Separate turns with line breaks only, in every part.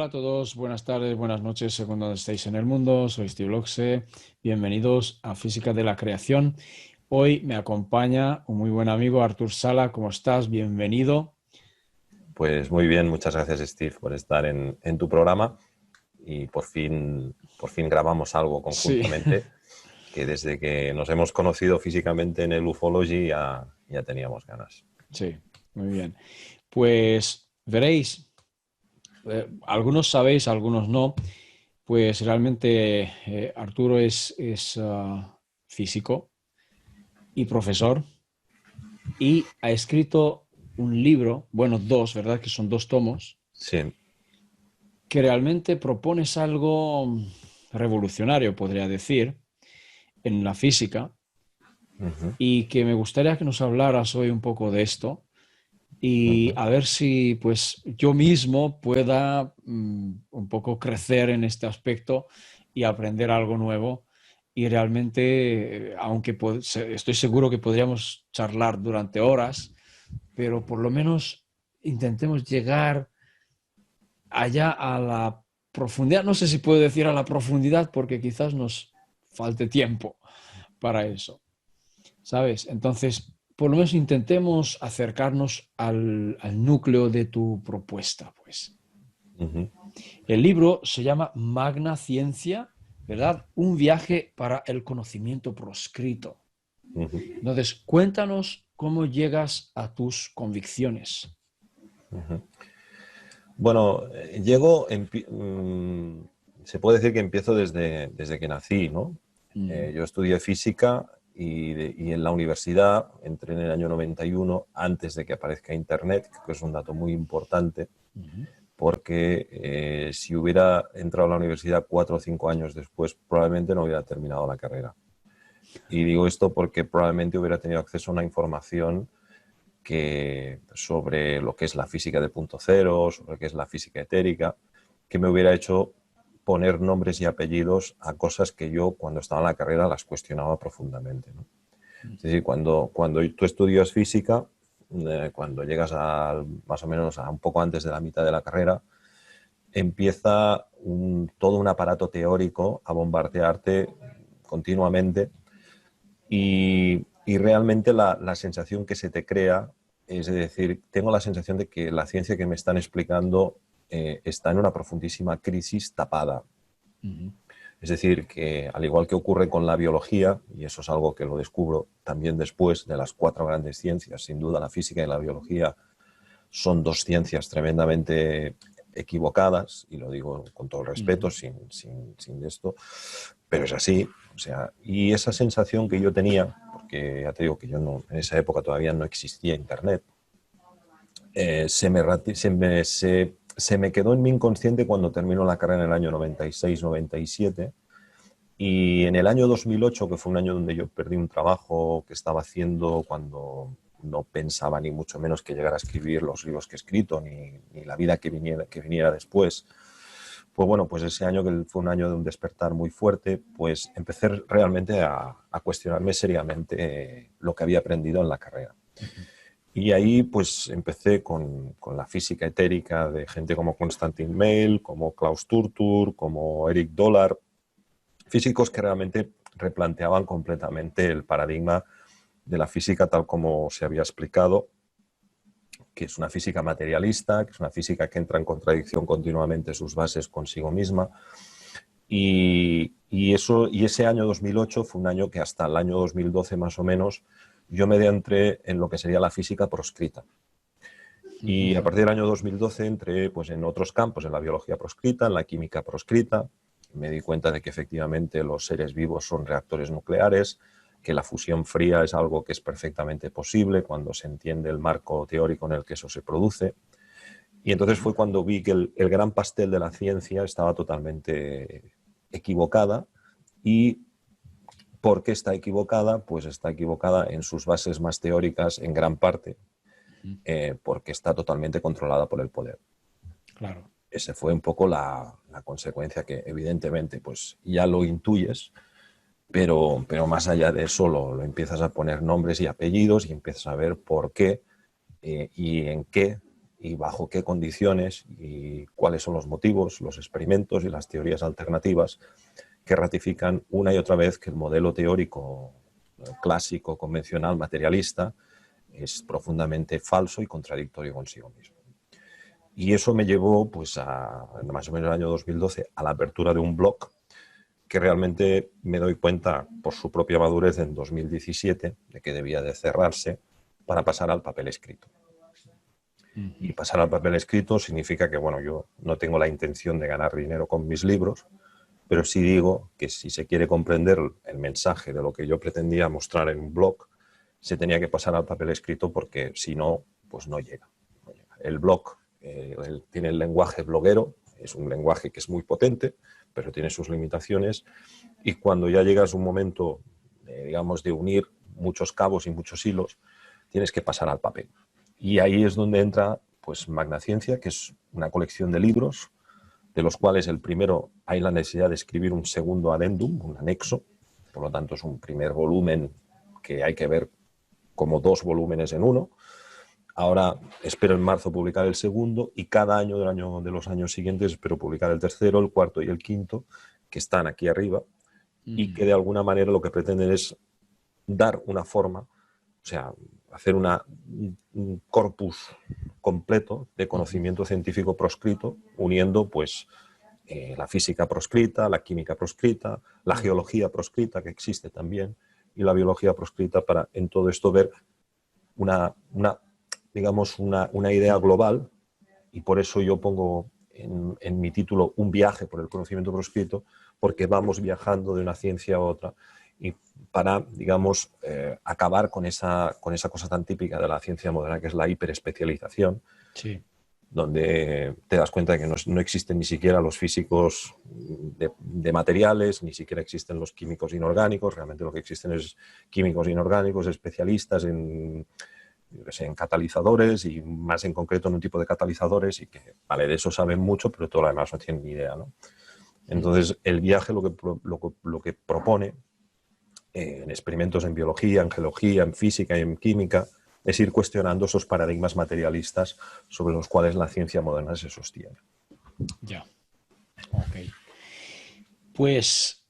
Hola a todos, buenas tardes, buenas noches, según donde estéis en el mundo. Soy Steve Loxe. Bienvenidos a Física de la Creación. Hoy me acompaña un muy buen amigo, Artur Sala. ¿Cómo estás? Bienvenido.
Pues muy bien, muchas gracias Steve por estar en tu programa y por fin grabamos algo
Sí,
conjuntamente, que desde que nos hemos conocido físicamente en el Ufology ya teníamos ganas.
sí, muy bien. Pues veréis, algunos sabéis, algunos no, pues realmente Arturo es físico y profesor y ha escrito un libro, bueno, dos, ¿verdad? Que son dos tomos
Sí,
que realmente propones algo revolucionario, podría decir, en la física,
ujú,
y que me gustaría que nos hablaras hoy un poco de esto y
ujú.
a ver si pues yo mismo pueda un poco crecer en este aspecto y aprender algo nuevo. Y realmente, aunque estoy seguro que podríamos charlar durante horas, pero por lo menos intentemos llegar allá a la profundidad. No sé si puedo decir a la profundidad porque quizás nos falte tiempo para eso, ¿sabes? Entonces, por lo menos intentemos acercarnos al núcleo de tu propuesta, pues.
Ujú.
El libro se llama Magna Ciencia, ¿verdad? Un viaje para el conocimiento proscrito.
Ujú,
Entonces, cuéntanos cómo llegas a tus convicciones.
ujú. Bueno, se puede decir que empiezo desde que nací, ¿no?
Mm,
Yo estudié física y en la universidad entré en el año 91, antes de que aparezca Internet, que es un dato muy importante,
mm,
porque si hubiera entrado a la universidad 4 o 5 años después, probablemente no hubiera terminado la carrera. Y digo esto porque probablemente hubiera tenido acceso a una información sobre lo que es la física de punto cero, sobre lo que es la física etérica, que me hubiera hecho poner nombres y apellidos a cosas que yo cuando estaba en la carrera las cuestionaba profundamente, ¿no?
mm,
Es decir, cuando tú estudias física, cuando llegas más o menos a un poco antes de la mitad de la carrera, empieza todo un aparato teórico a bombardearte continuamente y realmente la sensación que se te crea es decir, tengo la sensación de que la ciencia que me están explicando está en una profundísima crisis tapada.
mm,
Es decir, que al igual que ocurre con la biología, y eso es algo que lo descubro también después de las 4 grandes ciencias, sin duda la física y la biología son dos ciencias tremendamente equivocadas, y lo digo con todo el respeto,
mm,
sin esto, pero es así. O sea, y esa sensación que yo tenía, porque ya te digo que yo no, en esa época todavía no existía Internet, se me quedó en mi inconsciente cuando terminó la carrera en el año 96-97. Y en el año 2008, que fue un año donde yo perdí un trabajo que estaba haciendo cuando no pensaba ni mucho menos que llegar a escribir los libros que he escrito, ni la vida que viniera después, pues bueno, pues ese año que fue un año de un despertar muy fuerte, pues empecé realmente a cuestionarme seriamente lo que había aprendido en la carrera.
mm,
Y ahí pues empecé con la física etérica de gente como Konstantin Meil, como Klaus Turtur, como Eric Dollar, físicos que realmente replanteaban completamente el paradigma de la física tal como se había explicado, que es una física materialista, que es una física que entra en contradicción continuamente sus bases consigo misma. Y ese año 2008 fue un año que hasta el año 2012 más o menos yo me adentré en lo que sería la física proscrita. Y a
mm,
partir del año 2012 entré pues, en otros campos, en la biología proscrita, en la química proscrita. Me di cuenta de que efectivamente los seres vivos son reactores nucleares, que la fusión fría es algo que es perfectamente posible cuando se entiende el marco teórico en el que eso se produce. Y entonces
mm,
fue cuando vi que el gran pastel de la ciencia estaba totalmente equivocada. ¿Y por qué está equivocada? Pues está equivocada en sus bases más teóricas en gran parte,
mm.
porque está totalmente controlada por el poder.
Claro.
Esa fue un poco la consecuencia que evidentemente pues ya lo intuyes, pero más allá de eso lo empiezas a poner nombres y apellidos y empiezas a ver por qué y en qué y bajo qué condiciones y cuáles son los motivos, los experimentos y las teorías alternativas que ratifican una y otra vez que el modelo teórico clásico, convencional, materialista, es profundamente falso y contradictorio consigo mismo. Y eso me llevó, pues, más o menos el año 2012, a la apertura de un blog que realmente me doy cuenta, por su propia madurez en 2017, de que debía de cerrarse para pasar al papel escrito. Y pasar al papel escrito significa que, bueno, yo no tengo la intención de ganar dinero con mis libros, pero sí digo que si se quiere comprender el mensaje de lo que yo pretendía mostrar en un blog, se tenía que pasar al papel escrito porque si no, pues no llega. El blog tiene el lenguaje bloguero, es un lenguaje que es muy potente, pero tiene sus limitaciones, y cuando ya llegas a un momento, digamos, de unir muchos cabos y muchos hilos, tienes que pasar al papel. Y ahí es donde entra, pues, Magna Ciencia, que es una colección de libros, de los cuales el primero hay la necesidad de escribir un segundo adendum, un anexo, por lo tanto es un primer volumen que hay que ver como dos volúmenes en uno. Ahora espero en marzo publicar el segundo y cada año de los años siguientes espero publicar el tercero, el cuarto y el quinto, que están aquí arriba y que de alguna manera lo que pretenden es dar una forma, o sea, hacer un corpus completo de conocimiento científico proscrito, uniendo, pues, la física proscrita, la química proscrita, la geología proscrita, que existe también, y la biología proscrita, para en todo esto ver digamos, una idea global, y por eso yo pongo en mi título un viaje por el conocimiento proscrito, porque vamos viajando de una ciencia a otra, y para, digamos, acabar con esa cosa tan típica de la ciencia moderna, que es la hiperespecialización,
Sí.
donde te das cuenta de que no existen ni siquiera los físicos de materiales, ni siquiera existen los químicos inorgánicos. Realmente lo que existen es químicos inorgánicos, especialistas en catalizadores, y más en concreto en un tipo de catalizadores, y que, vale, de eso saben mucho, pero todo lo demás no tienen ni idea, ¿no? Entonces, el viaje lo que propone, en experimentos en biología, en geología, en física y en química, es ir cuestionando esos paradigmas materialistas sobre los cuales la ciencia moderna se sostiene.
Ya. Ok. Pues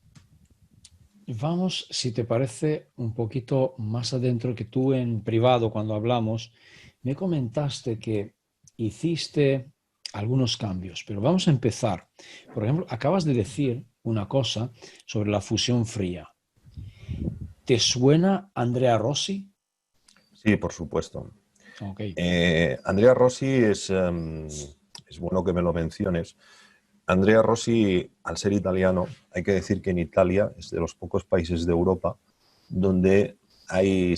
vamos, si te parece, un poquito más adentro, que tú en privado, cuando hablamos, me comentaste que hiciste algunos cambios, pero vamos a empezar. Por ejemplo, acabas de decir una cosa sobre la fusión fría. ¿Te suena Andrea Rossi?
Sí, por supuesto.
Okay.
Andrea Rossi es bueno que me lo menciones. Andrea Rossi, al ser italiano, hay que decir que en Italia es de los pocos países de Europa donde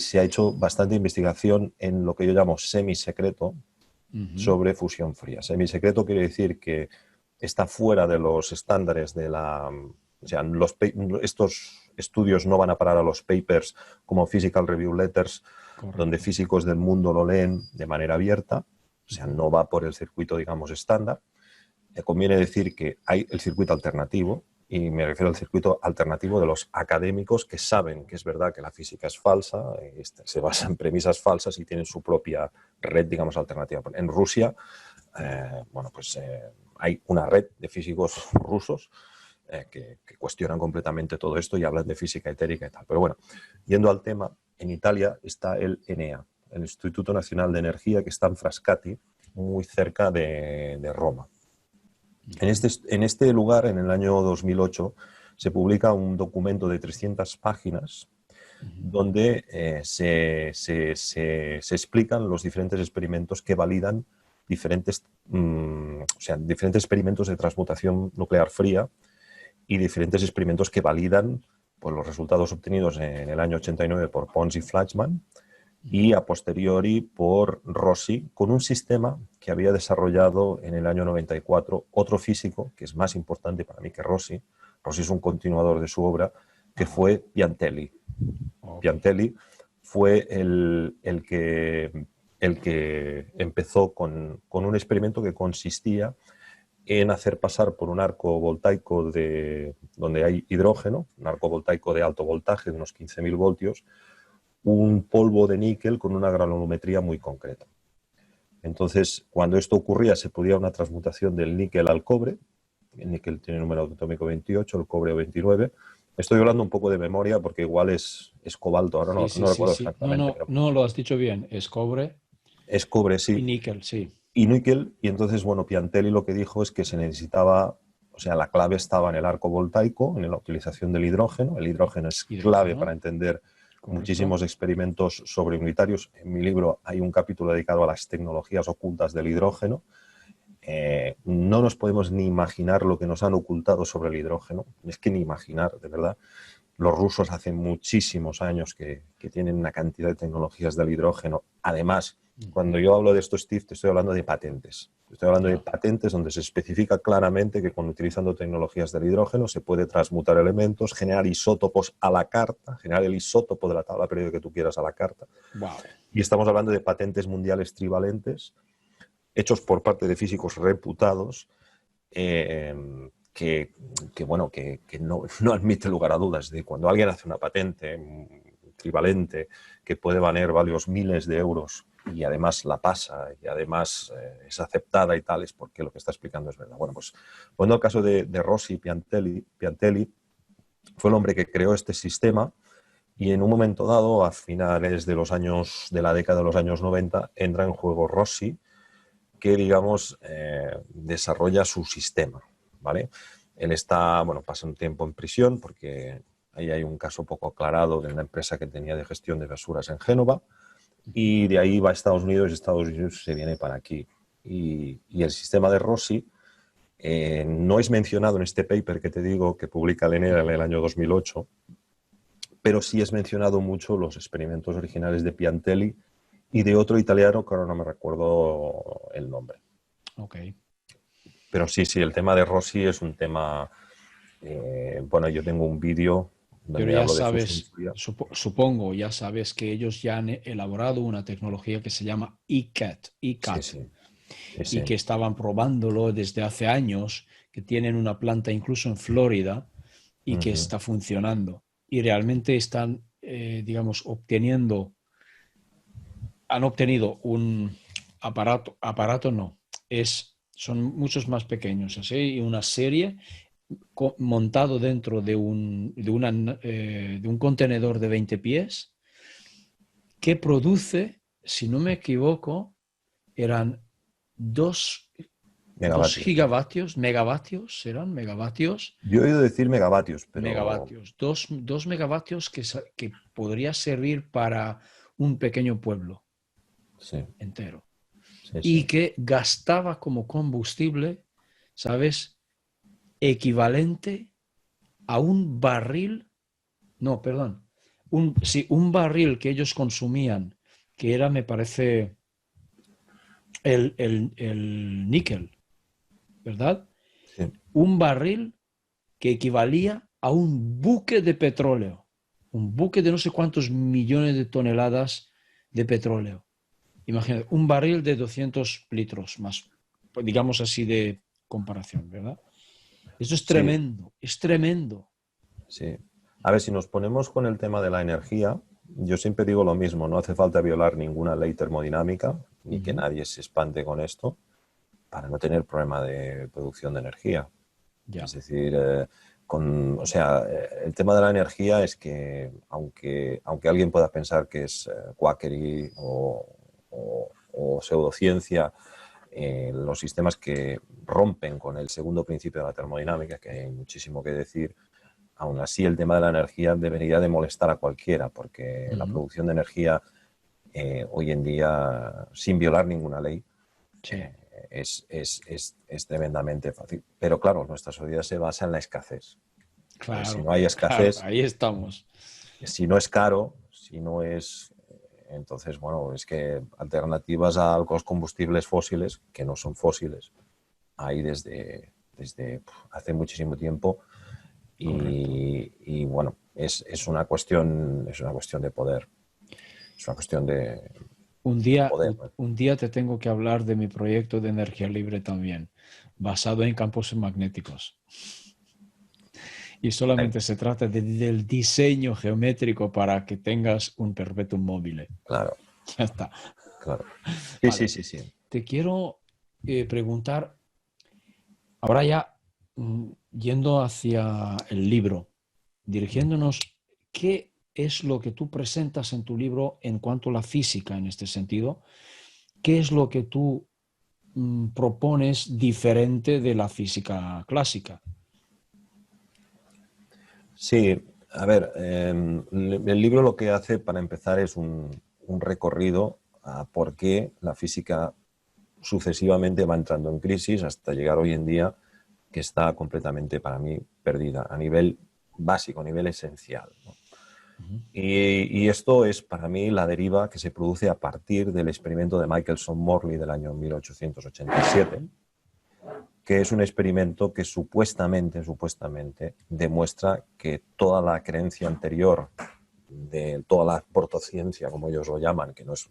se ha hecho bastante investigación en lo que yo llamo semisecreto sobre fusión fría. Semisecreto quiere decir que está fuera de los estándares de la... O sea, estos estudios no van a parar a los papers como Physical Review Letters, correcto, donde físicos del mundo lo leen de manera abierta. O sea, no va por el circuito, digamos, estándar. Conviene decir que hay el circuito alternativo, y me refiero al circuito alternativo de los académicos que saben que es verdad que la física es falsa, se basa en premisas falsas y tienen su propia red, digamos, alternativa. En Rusia, bueno, pues hay una red de físicos rusos que cuestionan completamente todo esto y hablan de física etérica y tal. Pero bueno, yendo al tema, en Italia está el ENEA, el Instituto Nacional de Energía, que está en Frascati, muy cerca de Roma. En este lugar, en el año 2008, se publica un documento de 300 páginas donde se explican los diferentes experimentos que validan diferentes experimentos de transmutación nuclear fría y diferentes experimentos que validan, pues, los resultados obtenidos en el año 89 por Pons y Flaxman y a posteriori por Rossi, con un sistema que había desarrollado en el año 94 otro físico que es más importante para mí que Rossi. Rossi es un continuador de su obra, que fue Piantelli. Piantelli fue el que empezó con un experimento que consistía en hacer pasar por un arco voltaico donde hay hidrógeno, un arco voltaico de alto voltaje de unos 15.000 voltios, un polvo de níquel con una granulometría muy concreta. Entonces, cuando esto ocurría, se podía una transmutación del níquel al cobre. El níquel tiene número atómico 28, el cobre 29. Estoy hablando un poco de memoria porque igual es cobalto, ahora
Sí, sí,
no
sí,
recuerdo
sí. No,
exactamente,
no,
pero
no lo has dicho bien. Es cobre
es cobre,
y
sí.
níquel, sí.
Y níquel, y entonces, bueno, Piantelli lo que dijo es que se necesitaba, o sea, la clave estaba en el arco voltaico, en la utilización del hidrógeno. El hidrógeno es clave para
Hidrógeno,
entender
correcto.
muchísimos experimentos sobreunitarios. En mi libro hay un capítulo dedicado a las tecnologías ocultas del hidrógeno. No nos podemos ni imaginar lo que nos han ocultado sobre el hidrógeno. Es que ni imaginar, de verdad. Los rusos hace muchísimos años que tienen una cantidad de tecnologías del hidrógeno. Además, cuando
Ujú.
yo hablo de esto, Steve, te estoy hablando de patentes. Estoy hablando de
Ya.
patentes donde se especifica claramente que con utilizando tecnologías del hidrógeno se puede transmutar elementos, generar isótopos a la carta, generar el isótopo de la tabla periódica que tú quieras a la carta.
Wow.
Y estamos hablando de patentes mundiales trivalentes hechos por parte de físicos reputados eh, bueno, que no admite lugar a dudas. De cuando alguien hace una patente trivalente que puede valer varios miles de euros y además la pasa y además es aceptada y tal, es porque lo que está explicando es verdad. Bueno, pues poniendo el caso de Rossi Piantelli fue el hombre que creó este sistema y en un momento dado, a finales de la década de los años 90, entra en juego Rossi, que, digamos, desarrolla su sistema, ¿vale? Él está, bueno, pasa un tiempo en prisión porque ahí hay un caso poco aclarado de una empresa que tenía de gestión de basuras en Génova y de ahí va a Estados Unidos y Estados Unidos se viene para aquí. Y el sistema de Rossi no es mencionado en este paper que te digo que publica Lenera en el año 2008, pero sí es mencionado mucho los experimentos originales de Piantelli y de otro italiano que ahora no me recuerdo el nombre.
Ok.
Pero sí, sí, el tema de Rossi es un tema, bueno, yo tengo un vídeo
Pero
donde
ya
hablo de fusión
sabes,
fría.
supongo, ya sabes que ellos ya han elaborado una tecnología que se llama ECAT,
Sí,
ECAT,
sí, sí,
y
sí.
que estaban probándolo desde hace años, que tienen una planta incluso en Florida y que
Ujú.
está funcionando. Y realmente están, digamos, han obtenido un aparato no, son muchos más pequeños, así, y una serie montado dentro de un contenedor de 20 pies que produce, si no me equivoco, eran 2
Megavatios, sí.
gigavatios, megavatios, serán megavatios,
Yo he oído decir megavatios, pero
megavatios, dos megavatios que podría servir para un pequeño pueblo
sí,
entero
sí,
y
sí.
que gastaba como combustible, ¿sabes? Equivalente a un barril, no, perdón, sí, un barril que ellos consumían, que era, me parece, el níquel, ¿verdad?
Sí.
Un barril que equivalía a un buque de petróleo, un buque de no sé cuántos millones de toneladas de petróleo. Imagínate, un barril de 200 litros más, digamos así de comparación, ¿verdad? Eso es
Sí,
tremendo, es tremendo.
sí. A ver, si nos ponemos con el tema de la energía, yo siempre digo lo mismo, no hace falta violar ninguna ley termodinámica, ni que
Ujú.
nadie se espante con esto, para no tener problema de producción de energía.
Ya,
Es decir, o sea, el tema de la energía es que, aunque alguien pueda pensar que es quackery o pseudociencia, los sistemas que rompen con el segundo principio de la termodinámica, que hay muchísimo que decir, aún así el tema de la energía debería de molestar a cualquiera, porque la
ujú,
producción de energía hoy en día, sin violar ninguna ley,
sí,
es tremendamente fácil. Pero claro, nuestra sociedad se basa en la escasez. Entonces, si
claro,
no hay
claro,
escasez,
ahí estamos.
si no es caro, si no es... Entonces, bueno, es que alternativas a los combustibles fósiles, que no son fósiles, hay desde hace muchísimo tiempo
Correcto.
y bueno, es una cuestión de poder, es una cuestión
Un
de
día,
poder.
un día te tengo que hablar de mi proyecto de energía libre también, basado en campos magnéticos. Y solamente se trata del diseño geométrico para que tengas un perpetuum mobile.
Claro,
Ya está.
claro. Sí, sí,
Vale.
sí, sí.
te quiero preguntar, ahora ya yendo hacia el libro, dirigiéndonos, ¿qué es lo que tú presentas en tu libro en cuanto a la física en este sentido? ¿Qué es lo que tú propones diferente de la física clásica?
Sí, a ver, el libro lo que hace para empezar es un recorrido a por qué la física sucesivamente va entrando en crisis hasta llegar hoy en día que está completamente para mí perdida a nivel básico, a nivel esencial, ¿no?
Ujú.
Y esto es para mí la deriva que se produce a partir del experimento de Michelson-Morley del año 1887, que es un experimento que supuestamente demuestra que toda la creencia anterior de toda la protociencia, como ellos lo llaman, que no es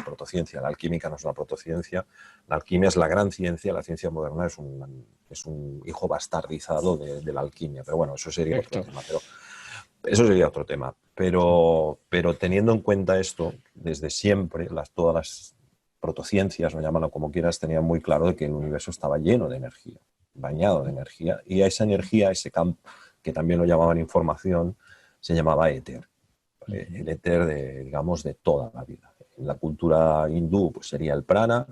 protociencia, la alquímica no es una protociencia, la alquimia es la gran ciencia, la ciencia moderna es un hijo bastardizado de la alquimia, pero bueno, eso sería otro
Correcto.
tema. Eso sería otro tema.
Sí.
Pero teniendo en cuenta esto, desde siempre, todas las protociencias, o llámalo como quieras, tenían muy claro de que el universo estaba lleno de energía, bañado de energía, y a esa energía, ese campo, que también lo llamaban información, se llamaba éter.
Ujú.
El éter digamos, de toda la vida. En la cultura hindú pues, sería el prana,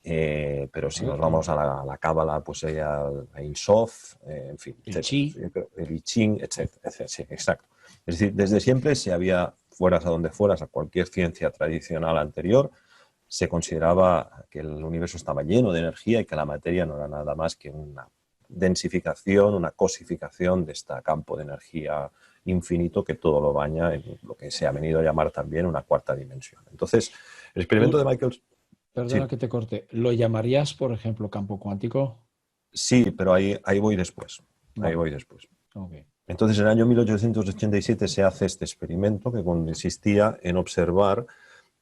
pero si nos
Correcto.
vamos a la cábala, pues sería el Ein Sof, en fin,
El
etcétera.
chi.
El I Ching, etcétera, etcétera. Sí, exacto. Es decir, desde siempre se había, fueras a donde fueras, a cualquier ciencia tradicional anterior, se consideraba que el universo estaba lleno de energía y que la materia no era nada más que una densificación, una cosificación de este campo de energía infinito que todo lo baña en lo que se ha venido a llamar también una cuarta dimensión. Entonces, el experimento de
Tú,
Michael...
perdona
Sí,
que te corte, ¿lo llamarías, por ejemplo, campo cuántico?
sí, pero ahí voy después. Ahí
Vale,
voy después.
ok.
Entonces, en el año 1887 se hace este experimento que consistía en observar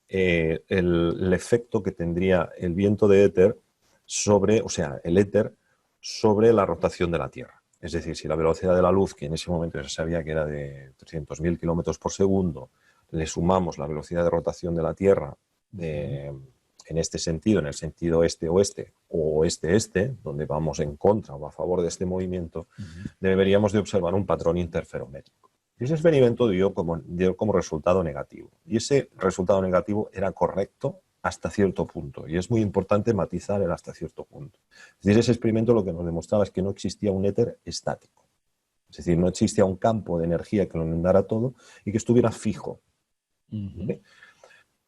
el efecto que tendría el viento de éter sobre, o sea, el éter sobre la rotación de la Tierra. Es decir, si la velocidad de la luz, que en ese momento se sabía que era de 300.000 kilómetros por segundo, le sumamos la velocidad de rotación de la Tierra
Ujú.
en este sentido, en el sentido este-oeste o este-este, donde vamos en contra o a favor de este movimiento,
Ujú.
deberíamos de observar un patrón interferométrico. Y ese experimento dio como resultado negativo. Y ese resultado negativo era correcto hasta cierto punto. Y es muy importante matizar el hasta cierto punto. Es decir, ese experimento lo que nos demostraba es que no existía un éter estático. Es decir, no existía un campo de energía que lo inundara todo y que estuviera fijo.
Ujú.
¿Vale?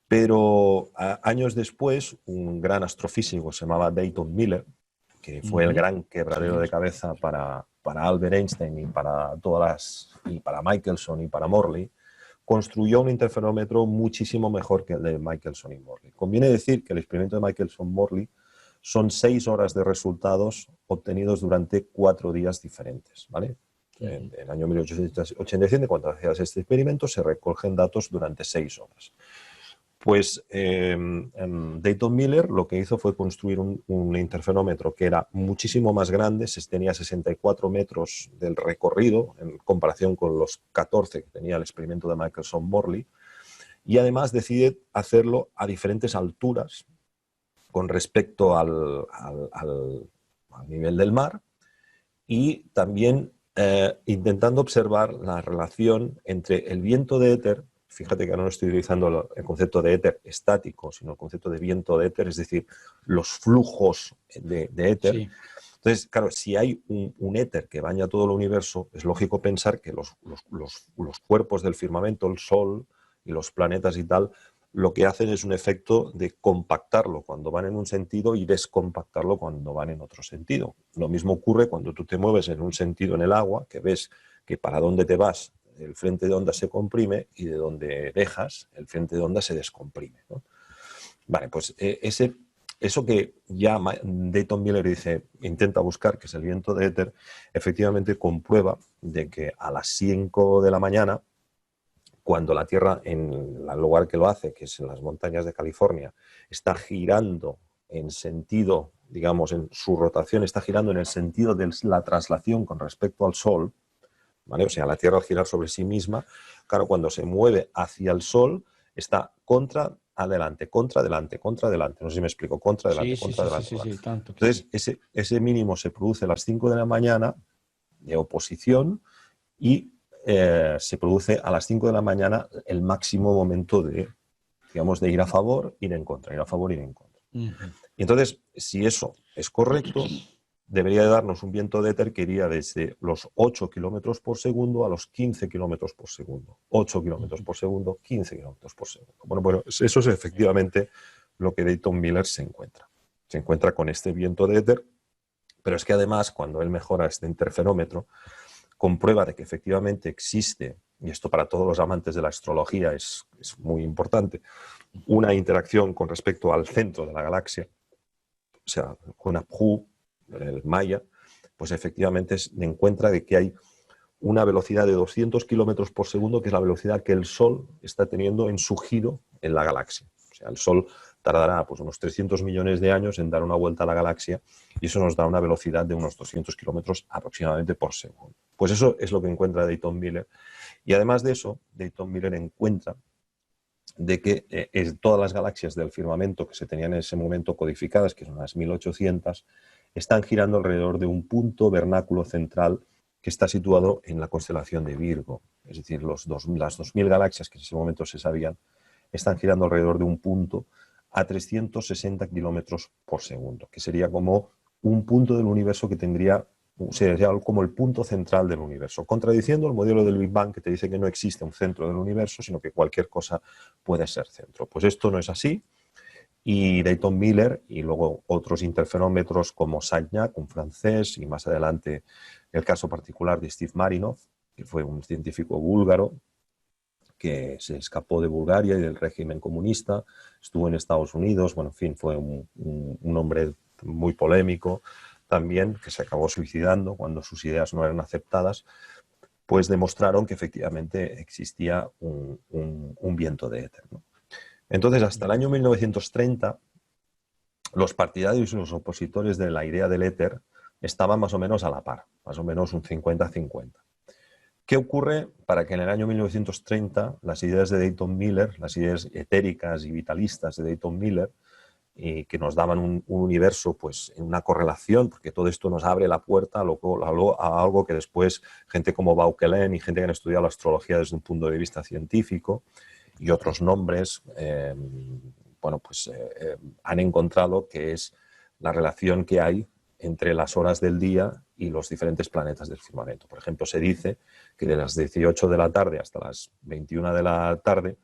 Pero años después, un gran astrofísico se llamaba Dayton Miller, que fue el
Ujú.
gran quebradero
Sí.
de cabeza para Albert Einstein y para Michelson y para Morley, construyó un interferómetro muchísimo mejor que el de Michelson y Morley. Conviene decir que el experimento de Michelson-Morley son 6 horas de resultados obtenidos durante 4 días diferentes, ¿vale? En
Ujú.
el año 1887, cuando hacías este experimento, se recogen datos durante 6 horas. Pues Dayton Miller lo que hizo fue construir un interferómetro que era muchísimo más grande, tenía 64 metros del recorrido en comparación con los 14 que tenía el experimento de Michelson-Morley, y además decide hacerlo a diferentes alturas con respecto al nivel del mar y también intentando observar la relación entre el viento de éter. Fíjate que ahora no estoy utilizando el concepto de éter estático, sino el concepto de viento de éter, es decir, los flujos de éter.
Sí.
Entonces, claro, si hay un éter que baña todo el universo, es lógico pensar que los cuerpos del firmamento, el Sol y los planetas y tal, lo que hacen es un efecto de compactarlo cuando van en un sentido y descompactarlo cuando van en otro sentido. Lo mismo ocurre cuando tú te mueves en un sentido en el agua, que ves que para dónde te vas, el frente de onda se comprime y de donde dejas, el frente de onda se descomprime, ¿no? Vale, pues eso que ya Dayton Miller dice, intenta buscar, que es el viento de éter, efectivamente comprueba de que a las 5 de la mañana, cuando la Tierra, en el lugar que lo hace, que es en las montañas de California, está girando en sentido, digamos, en su rotación, está girando en el sentido de la traslación con respecto al Sol, ¿vale? O sea, la Tierra al girar sobre sí misma, claro, cuando se mueve hacia el Sol, está contra adelante, contra, adelante, contra, adelante. No sé si me explico, contra, adelante,
Sí, sí,
contra,
sí, sí,
adelante.
sí,
Vale.
sí, tanto que
Entonces,
sí.
ese mínimo se produce a las 5 de la mañana de oposición y se produce a las 5 de la mañana el máximo momento de, digamos, de ir a favor, ir en contra, ir a favor, ir en contra.
Ujú.
Y entonces, si eso es correcto, debería de darnos un viento de éter que iría desde los 8 kilómetros por segundo a los 15 kilómetros por segundo. 8 kilómetros por segundo, 15 kilómetros por segundo. Bueno, eso es efectivamente lo que Dayton Miller se encuentra. Se encuentra con este viento de éter, pero es que además, cuando él mejora este interferómetro, comprueba de que efectivamente existe, y esto para todos los amantes de la astrología es muy importante, una interacción con respecto al centro de la galaxia, o sea, con Abhu, el Maya, pues efectivamente encuentra de que hay una velocidad de 200 kilómetros por segundo, que es la velocidad que el Sol está teniendo en su giro en la galaxia. O sea, el Sol tardará pues, unos 300 millones de años en dar una vuelta a la galaxia y eso nos da una velocidad de unos 200 kilómetros aproximadamente por segundo. Pues eso es lo que encuentra Dayton Miller. Y además de eso, Dayton Miller encuentra de que todas las galaxias del firmamento que se tenían en ese momento codificadas, que son las 1800, están girando alrededor de un punto vernáculo central que está situado en la constelación de Virgo. Es decir, las 2000 galaxias que en ese momento se sabían están girando alrededor de un punto a 360 kilómetros por segundo, que sería como un punto del universo que sería como el punto central del universo, contradiciendo el modelo del Big Bang que te dice que no existe un centro del universo, sino que cualquier cosa puede ser centro. Pues esto no es así, y Dayton Miller y luego otros interferómetros como Sagnac, un francés, y más adelante el caso particular de Steve Marinov, que fue un científico búlgaro que se escapó de Bulgaria y del régimen comunista, estuvo en Estados Unidos, bueno, en fin, fue un hombre muy polémico también, que se acabó suicidando cuando sus ideas no eran aceptadas, pues demostraron que efectivamente existía un viento de éter, ¿no? Entonces, hasta el año 1930, los partidarios y los opositores de la idea del éter estaban más o menos a la par, más o menos un 50-50. ¿Qué ocurre para que en el año 1930 las ideas de Dayton Miller, las ideas etéricas y vitalistas de Dayton Miller, que nos daban un universo pues, en una correlación, porque todo esto nos abre la puerta a algo que después gente como Vauquelin y gente que han estudiado la astrología desde un punto de vista científico y otros nombres, han encontrado que es la relación que hay entre las horas del día y los diferentes planetas del firmamento. Por ejemplo, se dice que de las 18 de la tarde hasta las 21 de la tarde,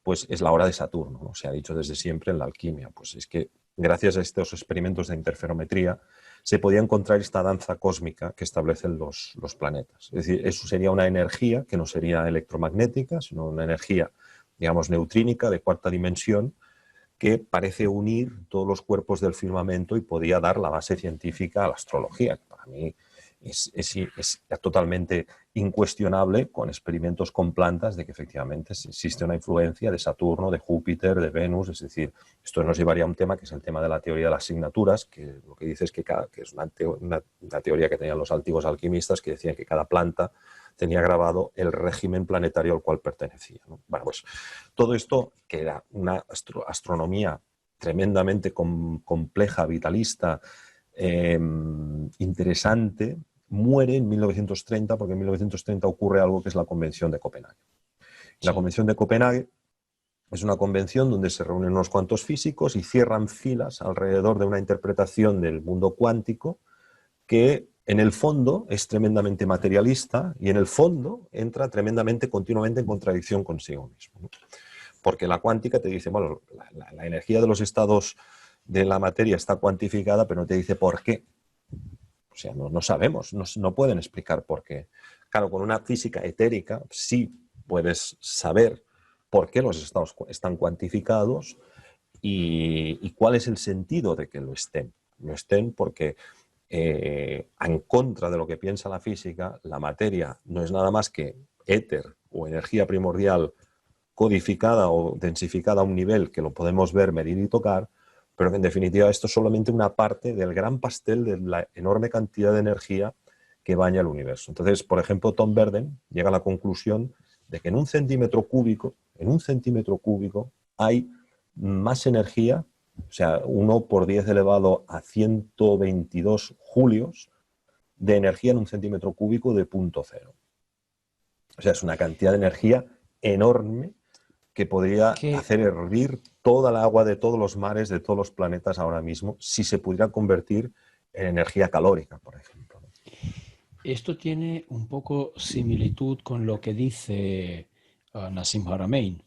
pues es la hora de Saturno, ¿no? Se ha dicho desde siempre en la alquimia. Pues es que gracias a estos experimentos de interferometría se podía encontrar esta danza cósmica que establecen los planetas. Es decir, eso sería una energía que no sería electromagnética, sino una energía, digamos, neutrínica de cuarta dimensión, que parece unir todos los cuerpos del firmamento y podía dar la base científica a la astrología, que para mí es totalmente incuestionable con experimentos con plantas de que efectivamente existe una influencia de Saturno, de Júpiter, de Venus. Es decir, esto nos llevaría a un tema que es el tema de la teoría de las asignaturas, que lo que dice es que es una teoría que tenían los antiguos alquimistas, que decían que cada planta tenía grabado el régimen planetario al cual pertenecía, ¿no? Bueno, pues todo esto, que era una astronomía tremendamente compleja, vitalista, interesante, muere en 1930, porque en 1930 ocurre algo que es la Convención de Copenhague. La
Sí.
Convención de Copenhague es una convención donde se reúnen unos cuantos físicos y cierran filas alrededor de una interpretación del mundo cuántico que en el fondo es tremendamente materialista y en el fondo entra tremendamente, continuamente en contradicción consigo mismo, ¿no? Porque la cuántica te dice, bueno, la energía de los estados de la materia está cuantificada, pero no te dice por qué. O sea, no sabemos, no pueden explicar por qué. Claro, con una física etérica sí puedes saber por qué los estados están cuantificados y cuál es el sentido de que lo estén. Lo estén porque, en contra de lo que piensa la física, la materia no es nada más que éter o energía primordial codificada o densificada a un nivel que lo podemos ver, medir y tocar, pero que en definitiva esto es solamente una parte del gran pastel de la enorme cantidad de energía que baña el universo. Entonces, por ejemplo, Tom Berden llega a la conclusión de que en un centímetro cúbico hay más energía, o sea, 1 por 10 elevado a 122 julios de energía en un centímetro cúbico de punto cero. O sea, es una cantidad de energía enorme que podría
Que
hacer hervir toda el agua de todos los mares, de todos los planetas ahora mismo, si se pudiera convertir en energía calórica, por ejemplo.
esto tiene un poco similitud con lo que dice Nassim Haramein,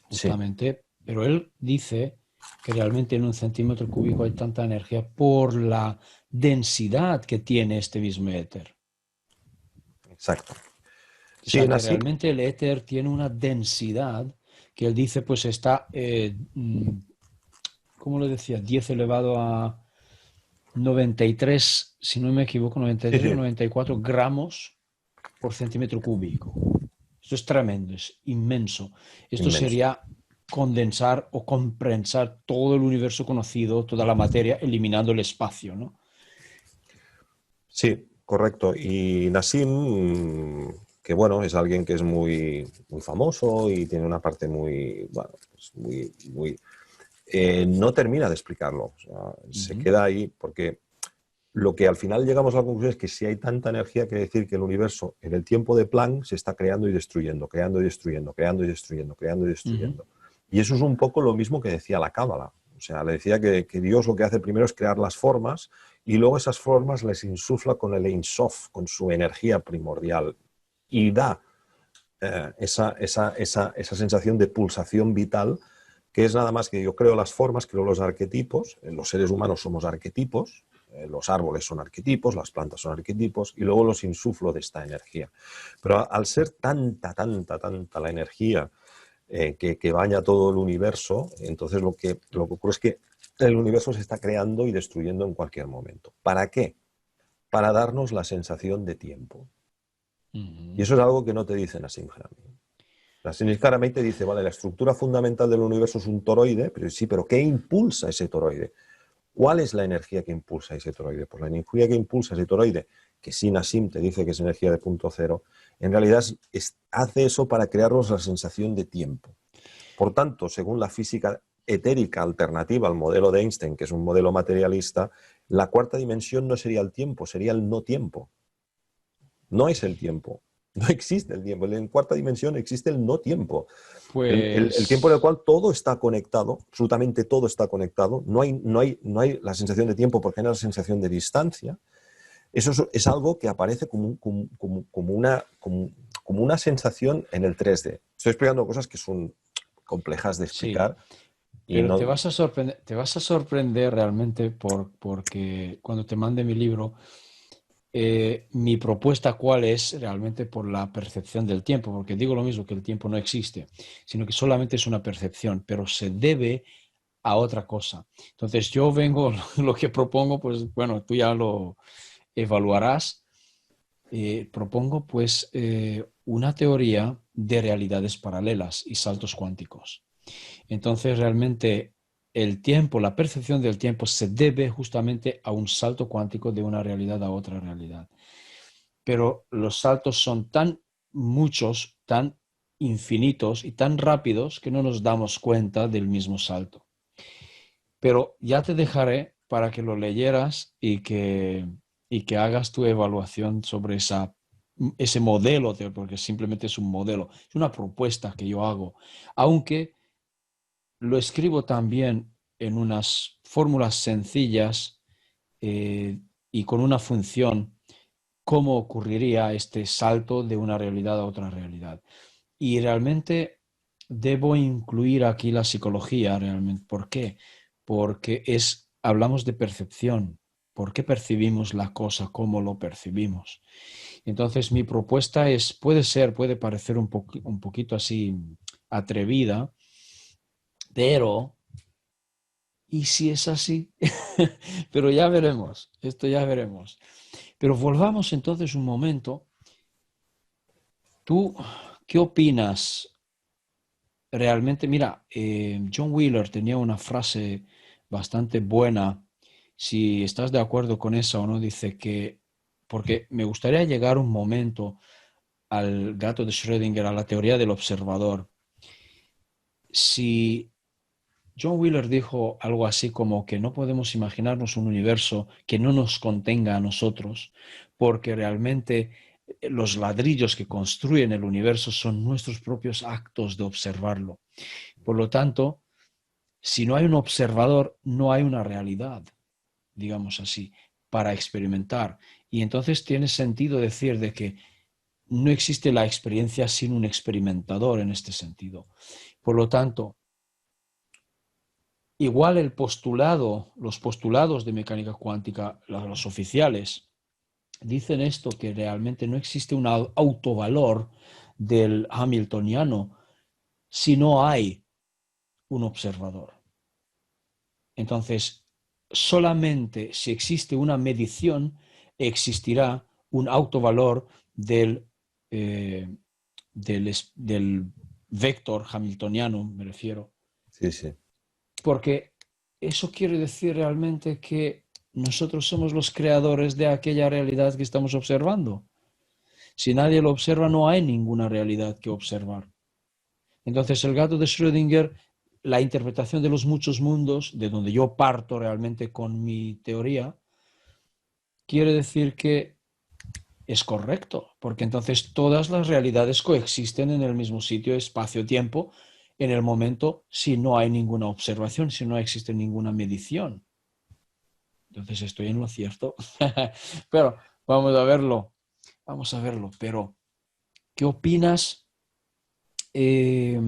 Sí,
justamente, pero él dice que realmente en un centímetro cúbico hay tanta energía por la densidad que tiene este mismo éter.
exacto.
O
Sí,
sea, que
Nassim,
realmente el éter tiene una densidad que él dice, pues está, ¿cómo lo decía? 10 elevado a 93, si no me equivoco,
sí,
93 o
sí,
94 gramos por centímetro cúbico. Esto es tremendo, es inmenso. Esto
inmenso.
sería condensar o comprensar todo el universo conocido, toda la materia, eliminando el espacio, ¿no?
Sí, correcto. Y Nassim, que bueno, es alguien que es muy, muy famoso y tiene una parte muy, bueno, pues no termina de explicarlo. O sea, se
Ujú,
queda ahí porque lo que al final llegamos a la conclusión es que si hay tanta energía, quiere decir que el universo en el tiempo de Planck se está creando y destruyendo, creando y destruyendo, creando y destruyendo, creando y
ujú.
destruyendo. Y eso es un poco lo mismo que decía la Cábala. O sea, le decía que Dios lo que hace primero es crear las formas y luego esas formas les insufla con el Ein Sof, con su energía primordial. Y da esa sensación de pulsación vital, que es nada más que yo creo las formas, creo los arquetipos, los seres humanos somos arquetipos, los árboles son arquetipos, las plantas son arquetipos, y luego los insuflo de esta energía. Pero al ser tanta la energía que baña todo el universo, entonces lo que ocurre es que el universo se está creando y destruyendo en cualquier momento. ¿Para qué? Para darnos la sensación de tiempo. Y
Ujú.
eso es algo que no te dicen así, Jeremy. Nassim Haramein te dice, vale, la estructura fundamental del universo es un toroide, pero sí, pero ¿qué impulsa ese toroide? ¿Cuál es la energía que impulsa ese toroide? Pues la energía que impulsa ese toroide, que sí Nassim te dice que es energía de punto cero, en realidad hace eso para crearnos la sensación de tiempo. Por tanto, según la física etérica alternativa al modelo de Einstein, que es un modelo materialista, la cuarta dimensión no sería el tiempo, sería el no tiempo. No es el tiempo. No existe el tiempo. En cuarta dimensión existe el no tiempo. El tiempo en el
Pues
cual todo está conectado, absolutamente todo está conectado. No hay la sensación de tiempo porque hay una sensación de distancia. Eso es algo que aparece como una sensación en el 3D. Estoy explicando cosas que son complejas de
sí,
explicar y
pero
no.
te vas a sorprender realmente porque cuando te mande mi libro, mi propuesta cuál es realmente por la percepción del tiempo, porque digo lo mismo, que el tiempo no existe, sino que solamente es una percepción, pero se debe a otra cosa. Entonces yo vengo, lo que propongo, pues bueno, tú ya lo evaluarás. Propongo pues una teoría de realidades paralelas y saltos cuánticos. Entonces realmente el tiempo, la percepción del tiempo se debe justamente a un salto cuántico de una realidad a otra realidad. Pero los saltos son tan muchos, tan infinitos y tan rápidos que no nos damos cuenta del mismo salto. Pero ya te dejaré para que lo leyeras y que hagas tu evaluación sobre ese modelo, porque simplemente es un modelo, es una propuesta que yo hago, aunque lo escribo también en unas fórmulas sencillas eh, y con una función, cómo ocurriría este salto de una realidad a otra realidad. Y realmente debo incluir aquí la psicología, realmente. ¿Por qué? Porque hablamos de percepción. ¿Por qué percibimos la cosa? ¿Cómo lo percibimos? Entonces, mi propuesta puede parecer un poquito así atrevida, pero ¿y si es así? Pero ya veremos, esto ya veremos. Pero volvamos entonces un momento. ¿Tú qué opinas realmente? Mira, John Wheeler tenía una frase bastante buena. Si estás de acuerdo con eso o no, dice que, porque me gustaría llegar un momento al gato de Schrödinger, a la teoría del observador. Si John Wheeler dijo algo así como que no podemos imaginarnos un universo que no nos contenga a nosotros, porque realmente los ladrillos que construyen el universo son nuestros propios actos de observarlo. Por lo tanto, si no hay un observador, no hay una realidad, digamos así, para experimentar. Y entonces tiene sentido decir de que no existe la experiencia sin un experimentador en este sentido. Por lo tanto, igual el postulado, los postulados de mecánica cuántica, los oficiales, dicen esto, que realmente no existe un autovalor del hamiltoniano si no hay un observador. Entonces, solamente si existe una medición, existirá un autovalor eh, del vector hamiltoniano, me refiero.
Sí, sí.
Porque eso quiere decir realmente que nosotros somos los creadores de aquella realidad que estamos observando. Si nadie lo observa, no hay ninguna realidad que observar. Entonces, el gato de Schrödinger, la interpretación de los muchos mundos, de donde yo parto realmente con mi teoría, quiere decir que es correcto, porque entonces todas las realidades coexisten en el mismo sitio, espacio-tiempo, en el momento si no hay ninguna observación, si no existe ninguna medición. Entonces estoy en lo cierto. Pero vamos a verlo. Pero, ¿qué opinas? Eh,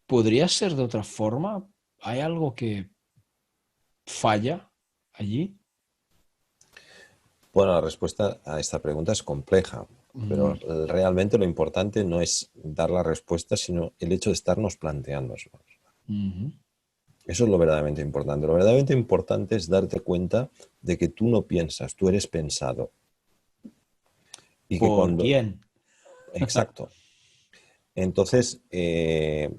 ¿Podría ser de otra forma? ¿Hay algo que falla allí?
Bueno, la respuesta a esta pregunta es compleja, pero
Mm,
realmente lo importante no es dar la respuesta, sino el hecho de estarnos planteando.
ujú.
Eso es lo verdaderamente importante. Lo verdaderamente importante es darte cuenta de que tú no piensas, tú eres pensado. Y que
¿Por
cuando...
quién?
Exacto. Entonces, la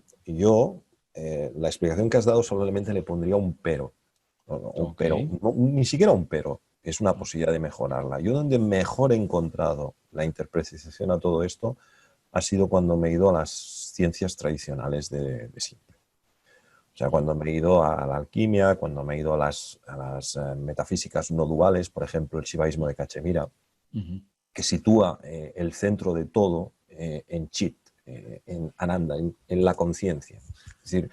explicación que has dado solamente le pondría un pero. Un
Ok.
pero, ni siquiera un pero, es una posibilidad de mejorarla. Yo donde mejor he encontrado la interpretación a todo esto ha sido cuando me he ido a las ciencias tradicionales de siempre. O sea, cuando me he ido a la alquimia, cuando me he ido a las metafísicas no duales, por ejemplo, el shivaísmo de Cachemira,
Ujú.
que sitúa el centro de todo en Chit, en Ananda, en la conciencia. Es decir,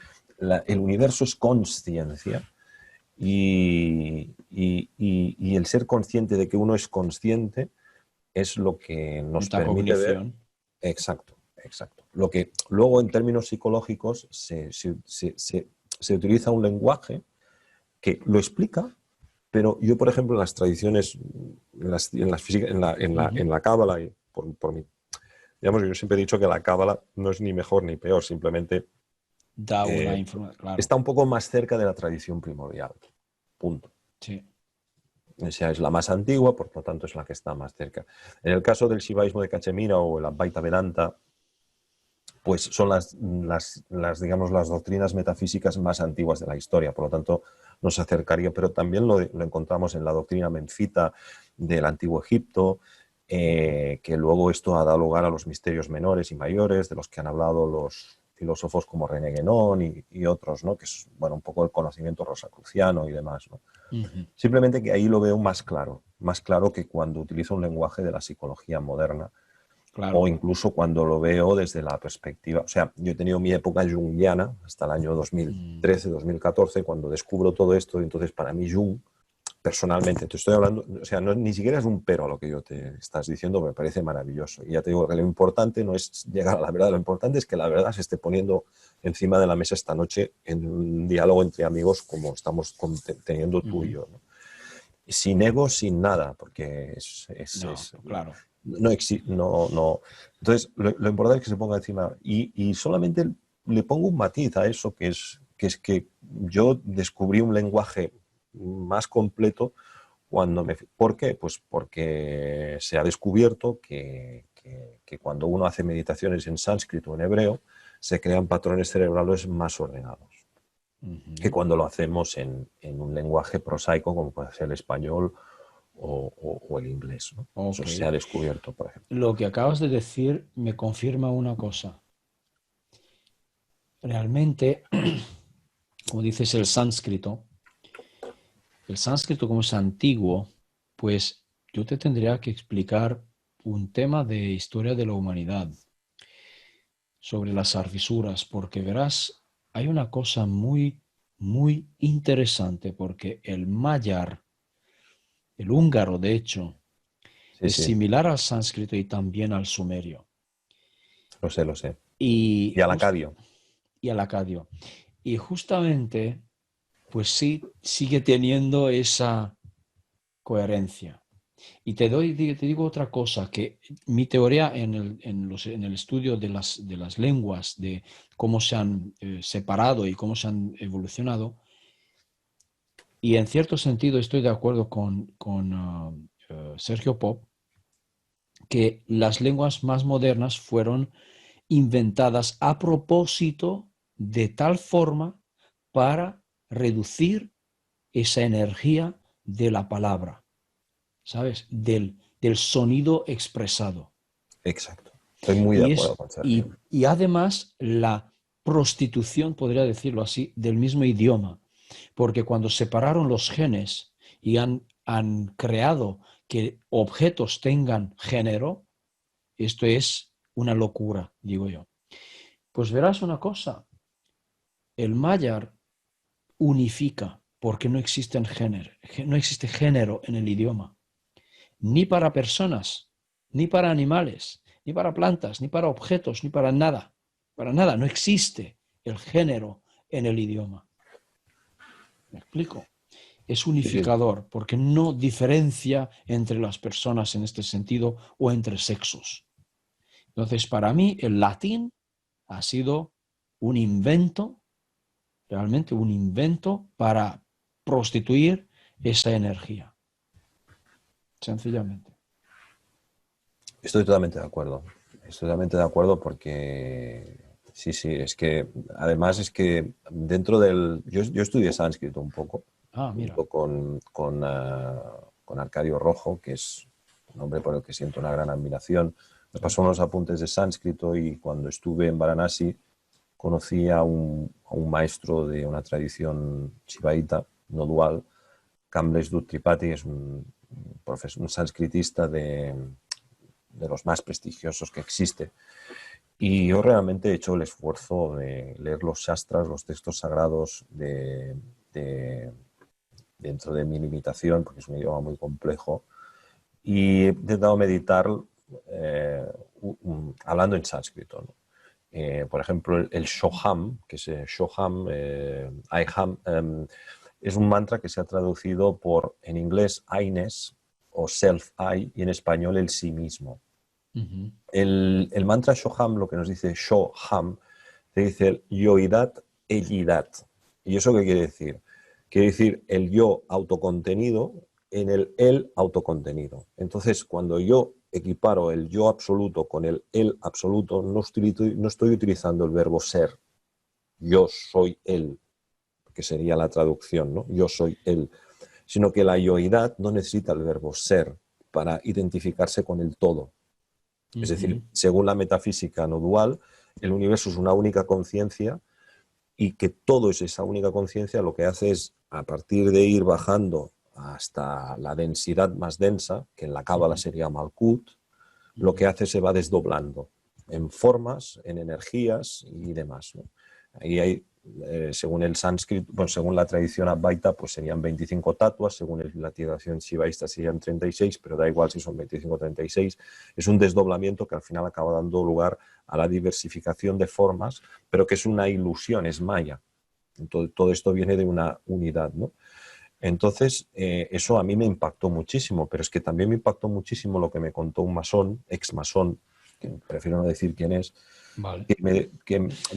el universo es consciencia y el ser consciente de que uno es consciente es lo que nos permite ver.
Metacognición.
Exacto, exacto. Lo que luego en términos psicológicos se utiliza un lenguaje que lo explica, pero yo, por ejemplo, en las tradiciones,
Ujú.
en la cábala, y por mí, digamos, yo siempre he dicho que la cábala no es ni mejor ni peor, simplemente
Da una
eh,
información, claro.
está un poco más cerca de la tradición primordial. Punto.
Sí.
O sea, es la más antigua, por lo tanto es la que está más cerca. En el caso del Shivaísmo de Cachemira o el Advaita Vedanta, pues son digamos, las doctrinas metafísicas más antiguas de la historia, por lo tanto nos acercaría, pero también lo encontramos en la doctrina menfita del Antiguo Egipto, que luego esto ha dado lugar a los misterios menores y mayores, de los que han hablado los filósofos como René Guénon y otros, ¿no? Que es, bueno, un poco el conocimiento rosacruciano y demás, ¿no?
Ujú.
Simplemente que ahí lo veo más claro que cuando utilizo un lenguaje de la psicología moderna, o
Claro.
incluso cuando lo veo desde la perspectiva, o sea, yo he tenido mi época junguiana hasta el año
Mm.
2013, 2014, cuando descubro todo esto, y entonces para mí Jung, personalmente, te estoy hablando, o sea, no, ni siquiera es un pero a lo que yo te estás diciendo, me parece maravilloso. Y ya te digo que lo importante no es llegar a la verdad, lo importante es que la verdad se esté poniendo encima de la mesa esta noche en un diálogo entre amigos como estamos teniendo tú y
Ujú.
yo, ¿no? Sin ego, sin nada, porque
No, claro.
no existe, no, no. Entonces, lo importante es que se ponga encima y solamente le pongo un matiz a eso, que es que yo descubrí un lenguaje más completo cuando me... ¿Por qué? Pues porque se ha descubierto que cuando uno hace meditaciones en sánscrito o en hebreo, se crean patrones cerebrales más ordenados que
Ujú.
cuando lo hacemos en un lenguaje prosaico como puede ser el español o el inglés, ¿no? Eso
Ok.
se ha descubierto, por ejemplo.
Lo que acabas de decir me confirma una cosa. realmente, como dices, el sánscrito como es antiguo, pues yo te tendría que explicar un tema de historia de la humanidad sobre las fisuras, porque verás, hay una cosa muy, muy interesante, porque el mayar, el húngaro, de hecho,
Sí,
es
sí,
similar al sánscrito y también al sumerio.
lo sé, lo sé.
Y,
Y al acadio.
y al acadio. Y justamente, pues sí, sigue teniendo esa coherencia. Y te digo otra cosa, que mi teoría en el estudio de las lenguas, de cómo se han separado y cómo se han evolucionado, y en cierto sentido estoy de acuerdo con Sergio Pop, que las lenguas más modernas fueron inventadas a propósito de tal forma para reducir esa energía de la palabra, ¿sabes? Del sonido expresado.
Exacto. Estoy muy de
Y,
acuerdo
es,
con Sergio.
y además la prostitución, podría decirlo así, del mismo idioma. Porque cuando separaron los genes y han creado que objetos tengan género, esto es una locura, digo yo. Pues verás una cosa, el mayar unifica porque no existe género en el idioma, ni para personas, ni para animales, ni para plantas, ni para objetos, ni para nada, no existe el género en el idioma. ¿Me explico? Es
Sí, sí.
unificador porque no diferencia entre las personas en este sentido o entre sexos. Entonces, para mí, el latín ha sido un invento, realmente un invento para prostituir esa energía, sencillamente.
Estoy totalmente de acuerdo. Estoy totalmente de acuerdo porque sí, sí, es que además es que dentro del... Yo estudié sánscrito un poco,
Ah, mira.
junto con Arcadio Rojo, que es un hombre por el que siento una gran admiración. Me pasó unos apuntes de sánscrito y cuando estuve en Varanasi conocí a un maestro de una tradición shivaíta, no dual, Kamlesh Dutt Tripathi, es un sánscritista de los más prestigiosos que existe. Y yo realmente he hecho el esfuerzo de leer los shastras, los textos sagrados, dentro de mi limitación, porque es un idioma muy complejo, y he intentado meditar hablando en sánscrito, ¿no? Por ejemplo, el Shoham, que es Shoham, Aiham, es un mantra que se ha traducido por, en inglés, I-ness o self-I, y en español el sí mismo.
Ujú.
El mantra Shoham, lo que nos dice Shoham, te dice el yoidat, ellidat. ¿Y eso qué quiere decir? Quiere decir el yo autocontenido en el autocontenido. Entonces, cuando yo equiparo el yo absoluto con el absoluto, no estoy utilizando el verbo ser. Yo soy él, que sería la traducción, ¿no? Yo soy él. Sino que la yoidad no necesita el verbo ser para identificarse con el todo. Es decir,
Ujú.
según la metafísica no dual, el universo es una única conciencia y que todo es esa única conciencia, lo que hace es, a partir de ir bajando hasta la densidad más densa, que en la cábala
Ujú.
sería Malkut, lo que
Ujú.
hace se va desdoblando en formas, en energías y demás, ¿no? Ahí hay, según el sánscrito, bueno, según la tradición advaita, pues serían 25 tatuas, según la tradición shivaísta serían 36, pero da igual si son 25 o 36. Es un desdoblamiento que al final acaba dando lugar a la diversificación de formas, pero que es una ilusión, es maya. Entonces, todo esto viene de una unidad, ¿no? Entonces, eso a mí me impactó muchísimo, pero es que también me impactó muchísimo lo que me contó un masón, ex masón, que prefiero no decir quién es,
Vale.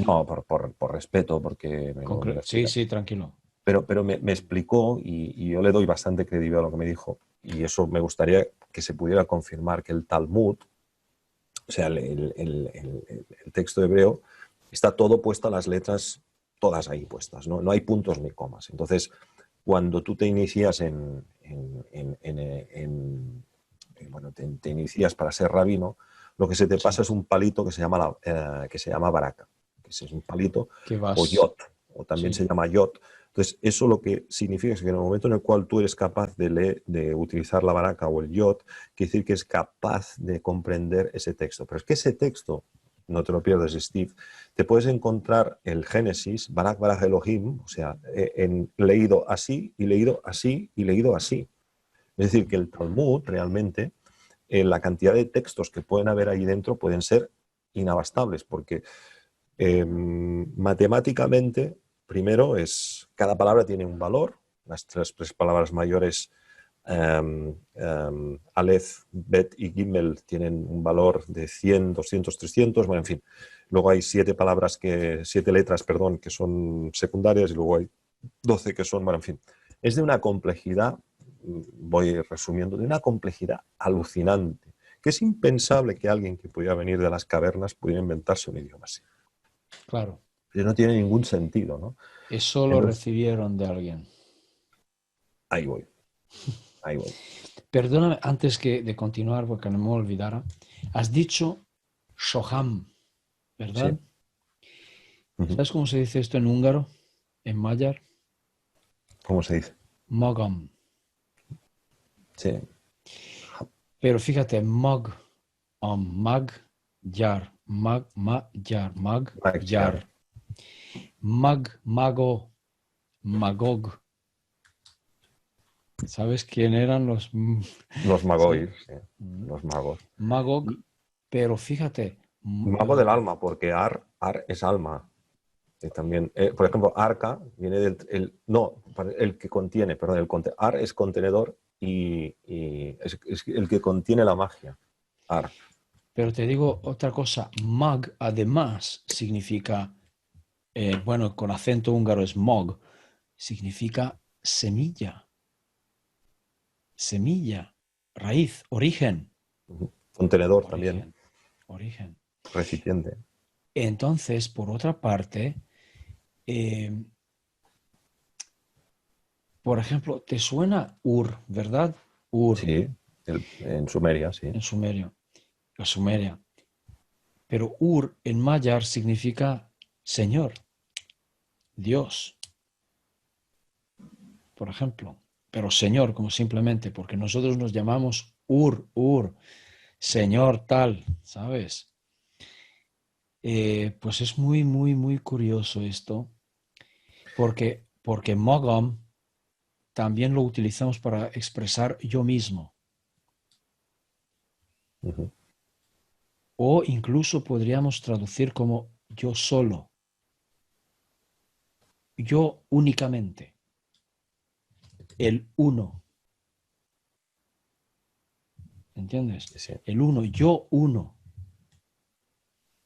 no, por respeto, porque en la
Sí,
universidad,
sí, tranquilo.
pero me explicó y yo le doy bastante credibilidad a lo que me dijo, y eso me gustaría que se pudiera confirmar que el Talmud, o sea, el texto hebreo, está todo puesto a las letras, todas ahí puestas, ¿no? No hay puntos ni comas. Entonces, cuando tú te inicias bueno, te inicias para ser rabino, lo que se te pasa es un palito que se llama baraka. que es un palito,
Que
o
vas.
yot, o también
Sí,
se llama yot. Entonces, eso lo que significa es que en el momento en el cual tú eres capaz de utilizar la baraca o el yot, quiere decir que es capaz de comprender ese texto. Pero es que ese texto, no te lo pierdas, Steve, te puedes encontrar el Génesis, Barak Baraj Elohim, o sea, leído así y leído así y leído así. Es decir, que el Talmud realmente, la cantidad de textos que pueden haber ahí dentro pueden ser inabastables, porque matemáticamente, primero, cada palabra tiene un valor. Las tres palabras mayores, Aleph, Bet y Gimel, tienen un valor de 100, 200, 300. Bueno, en fin. Luego hay 7 letras, perdón, que son secundarias, y luego hay 12 que son, bueno, en fin. Es de una complejidad, voy resumiendo, de una complejidad alucinante, que es impensable que alguien que pudiera venir de las cavernas pudiera inventarse un idioma así.
claro.
No tiene ningún sentido, ¿no?
Eso lo
Entonces,
recibieron de alguien.
ahí voy, ahí voy.
Perdóname, antes de continuar, porque no me olvidara, has dicho Shoham, ¿verdad?
Sí. Ujú.
¿Sabes cómo se dice esto en húngaro, en magyar?
¿Cómo se dice?
Magam.
Sí.
Pero fíjate, mag, yar,
Magyar.
yar, mago, magog. ¿Sabes quién eran los?
Los
Sí.
magois, sí. Los magos.
Magog, pero fíjate,
Mago del alma, porque ar es alma. Y también, por ejemplo, arca viene no, el que contiene, perdón, ar es contenedor y es el que contiene la magia. Ar.
pero te digo otra cosa, mag además significa, bueno, con acento húngaro es mog, significa semilla, semilla, raíz, origen,
Contenedor también.
origen, origen.
Recipiente.
Entonces, por otra parte, eh, por ejemplo, ¿te suena Ur, verdad? Ur,
Sí. En Sumeria, sí.
en sumerio, la Sumeria. Pero Ur en mayar significa Señor, Dios, por ejemplo. Pero Señor, como simplemente, porque nosotros nos llamamos Ur, Señor tal, ¿sabes? Pues es muy, muy, muy curioso esto, porque Mogam también lo utilizamos para expresar yo mismo.
Ujú.
O incluso podríamos traducir como yo solo, yo únicamente, el uno, ¿entiendes?
Sí, sí,
El uno, yo uno.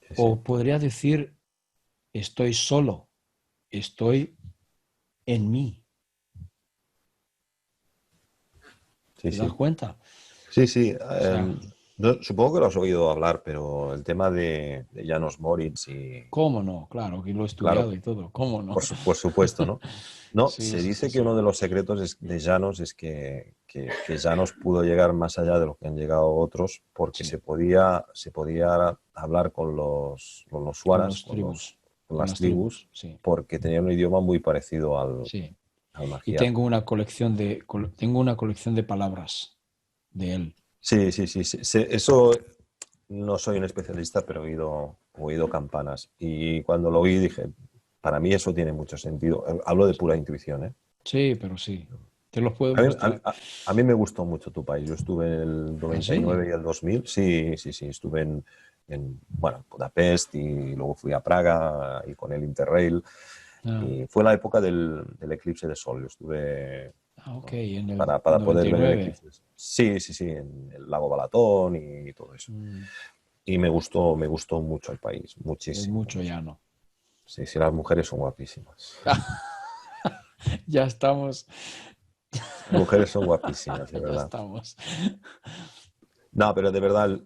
sí, sí.
O podría decir estoy solo, estoy en mí.
Sí,
¿Te das
sí.
cuenta?
Sí, sí.
O sea,
Supongo que lo has oído hablar, pero el tema de Janos Moritz y,
¿cómo no? Claro, que lo he
claro,
estudiado y todo, ¿cómo no?
por supuesto, ¿no? No,
Sí,
se
sí, sí,
dice que
sí.
uno de los secretos de Janos es que Janos pudo llegar más allá de lo que han llegado otros, porque
Sí,
se podía hablar con los
con
suaras,
los tribus,
con
con
las
las
tribus,
tribus, sí,
porque tenían un idioma muy parecido
sí.
al
Y
magiar.
tengo una colección de palabras de él.
Sí, sí, sí, sí. Eso no soy un especialista, pero he oído campanas. Y cuando lo oí dije, para mí eso tiene mucho sentido. Hablo de pura intuición, ¿eh?
Sí, pero sí. Te los puedo
A mí,
mostrar.
a mí me gustó mucho tu país. Yo estuve en el
¿Ah,
noventa y
sí?
nueve y el 2000. Sí, sí, sí. Estuve bueno, Budapest y luego fui a Praga y con el Interrail.
Ah,
Y fue la época del eclipse de sol. Yo estuve
ok, en el
para poder ver el
99.
eclipse. Sí, sí, sí, en el lago Balatón y todo eso.
Mm,
Y me gustó mucho el país,
es
muchísimo,
mucho
muchísimo.
llano.
Sí, sí, las mujeres son guapísimas.
Ya estamos,
Las mujeres son guapísimas, de
ya
verdad.
estamos.
No, pero de verdad,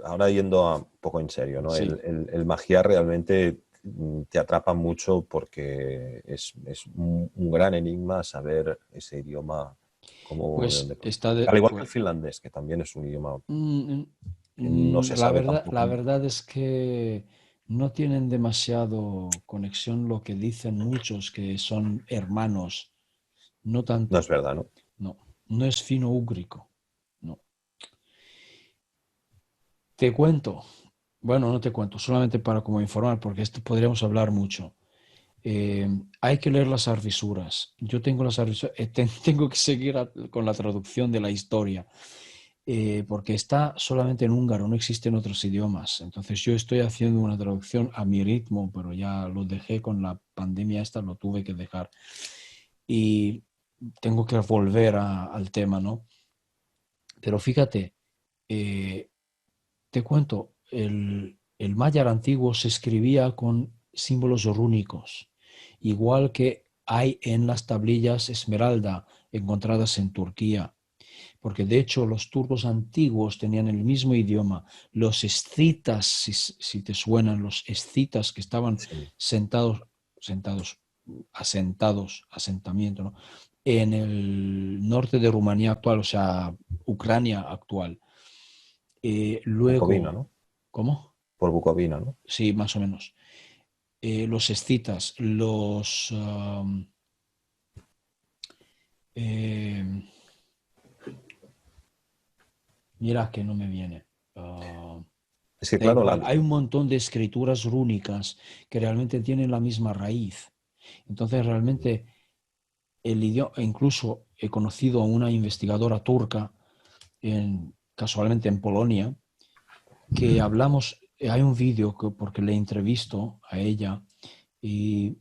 ahora yendo un poco en serio, ¿no? El,
Sí,
el, el magiar realmente te atrapa mucho porque es un gran enigma saber ese idioma, de
pues
dónde proviene. Al igual que el finlandés, que también es un idioma
mm,
que no se
la
sabe
verdad,
tampoco.
la verdad es que no tienen demasiado conexión lo que dicen muchos que son hermanos. No
No es
tanto.
verdad, ¿no?
No, no es fino-úgrico. No. Te cuento. Bueno, no te cuento, solamente para como informar, porque esto podríamos hablar mucho. Hay que leer las arvisuras. Yo tengo las arvisuras, tengo que seguir con la traducción de la historia, porque está solamente en húngaro, no existe en otros idiomas. Entonces yo estoy haciendo una traducción a mi ritmo, pero ya lo dejé con la pandemia esta, lo tuve que dejar. Y tengo que volver al tema, ¿no? Pero fíjate, eh, te cuento, el mayar antiguo se escribía con símbolos rúnicos, igual que hay en las tablillas esmeralda encontradas en Turquía, porque de hecho los turcos antiguos tenían el mismo idioma. Los escitas, si te suenan, los escitas que estaban
Sí.
sentados, asentamiento, ¿no? En el norte de Rumanía actual, o sea, Ucrania actual.
Bucovina,
Luego,
¿no?
¿cómo?
Por Bucovina, ¿no?
Sí, más o menos. Los escitas, eh, mira que no me viene.
Es que,
Da
claro,
igual, hay un montón de escrituras rúnicas que realmente tienen la misma raíz. Entonces, realmente, el idioma, incluso he conocido a una investigadora turca, casualmente en Polonia, que hablamos, hay un vídeo porque le entrevisto a ella y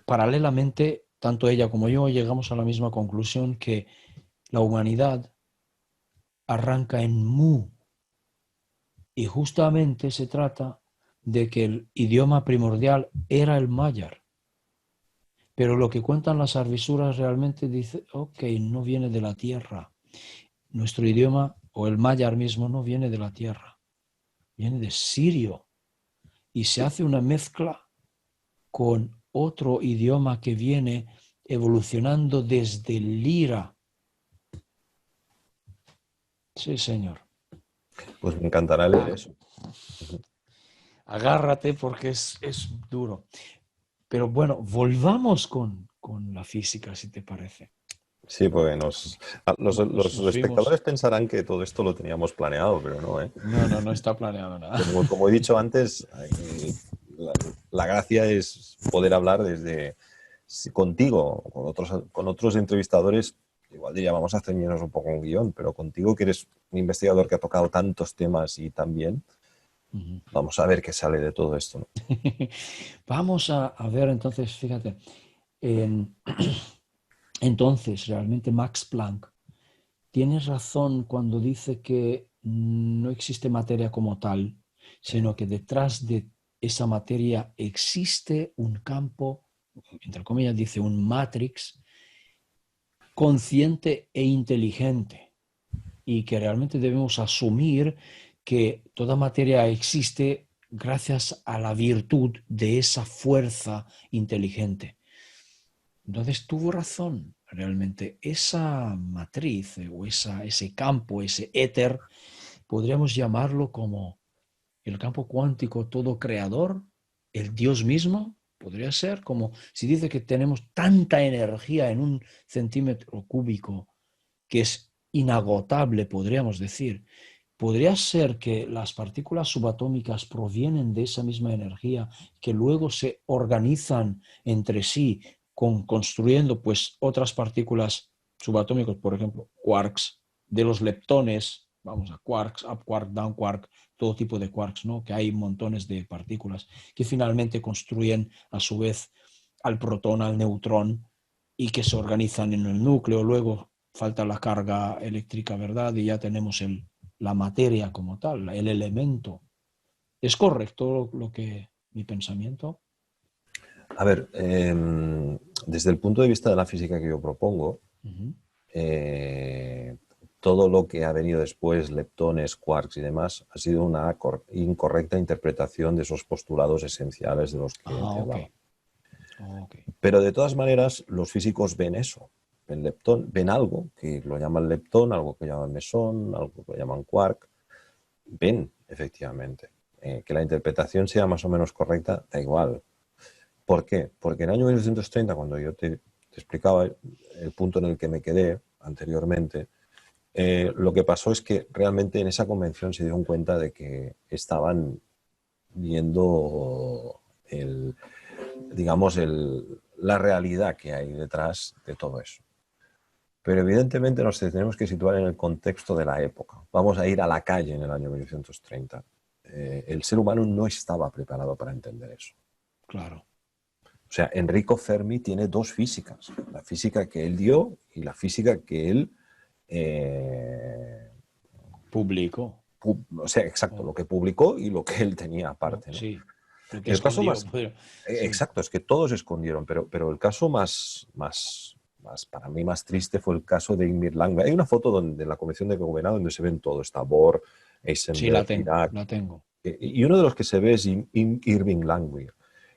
paralelamente, tanto ella como yo llegamos a la misma conclusión que la humanidad arranca en Mu y justamente se trata de que el idioma primordial era el mayar. Pero lo que cuentan las arvisuras realmente dice, ok, no viene de la tierra. Nuestro idioma o el mayar mismo no viene de la tierra, viene de Sirio y se hace una mezcla con otro idioma que viene evolucionando desde el lira. Sí, señor.
pues me encantará leer eso.
Agárrate porque es duro. Pero bueno, volvamos con la física, si te parece.
Sí, pues los
Nos fuimos.
espectadores pensarán que todo esto lo teníamos planeado, pero no, ¿eh?
No, no, no está planeado nada.
Como he dicho antes, la, la gracia es poder hablar desde contigo, con otros entrevistadores, igual diría, vamos a ceñirnos un poco un guión, pero contigo que eres un investigador que ha tocado tantos temas y tan bien, vamos a ver qué sale de todo esto, ¿no?
Vamos a ver entonces, fíjate, en- entonces realmente Max Planck tiene razón cuando dice que no existe materia como tal, sino que detrás de esa materia existe un campo, entre comillas dice un matrix, consciente e inteligente, y que realmente debemos asumir que toda materia existe gracias a la virtud de esa fuerza inteligente. Entonces tuvo razón, realmente esa matriz o ese campo, ese éter, podríamos llamarlo como el campo cuántico todo creador, el Dios mismo, podría ser como si dice que tenemos tanta energía en un centímetro cúbico que es inagotable, podríamos decir. Podría ser que las partículas subatómicas provienen de esa misma energía que luego se organizan entre sí construyendo pues otras partículas subatómicas, por ejemplo, quarks, de los leptones, vamos a quarks, up quark, down quark, todo tipo de quarks, ¿no? Que hay montones de partículas que finalmente construyen a su vez al protón, al neutrón y que se organizan en el núcleo. Luego falta la carga eléctrica, ¿verdad? Y ya tenemos la materia como tal, el elemento. ¿Es correcto lo que mi pensamiento?
A ver, desde el punto de vista de la física que yo propongo,
Uh -huh.
eh, todo lo que ha venido después, leptones, quarks y demás, ha sido una incorrecta interpretación de esos postulados esenciales de los que
Ah,
te
ok.
hablaba.
Ok.
Pero de todas maneras, los físicos ven eso, ven leptón, ven algo que lo llaman leptón, algo que llaman mesón, algo que lo llaman quark, ven efectivamente. que la interpretación sea más o menos correcta, da igual. ¿Por qué? Porque en el año 1930, cuando yo te explicaba el punto en el que me quedé anteriormente, lo que pasó es que realmente en esa convención se dieron cuenta de que estaban viendo digamos, la realidad que hay detrás de todo eso. Pero evidentemente nos tenemos que situar en el contexto de la época. Vamos a ir a la calle en el año 1930. El ser humano no estaba preparado para entender eso.
Claro.
O sea, Enrico Fermi tiene dos físicas, la física que él dio y la física que él...
Publicó.
o sea, exacto, lo que publicó y lo que él tenía aparte, ¿no?
Sí, lo que
El caso
escondió.
más...
Sí.
Exacto, es que todos escondieron, pero el caso más, para mí más triste fue el caso de Irving Langmuir. Hay una foto donde, en la Convención de Copenhague donde se ven todo, está Bohr,
Sí,
Heisenberg, Dirac,
la tengo.
y uno de los que se ve es Irving Langmuir.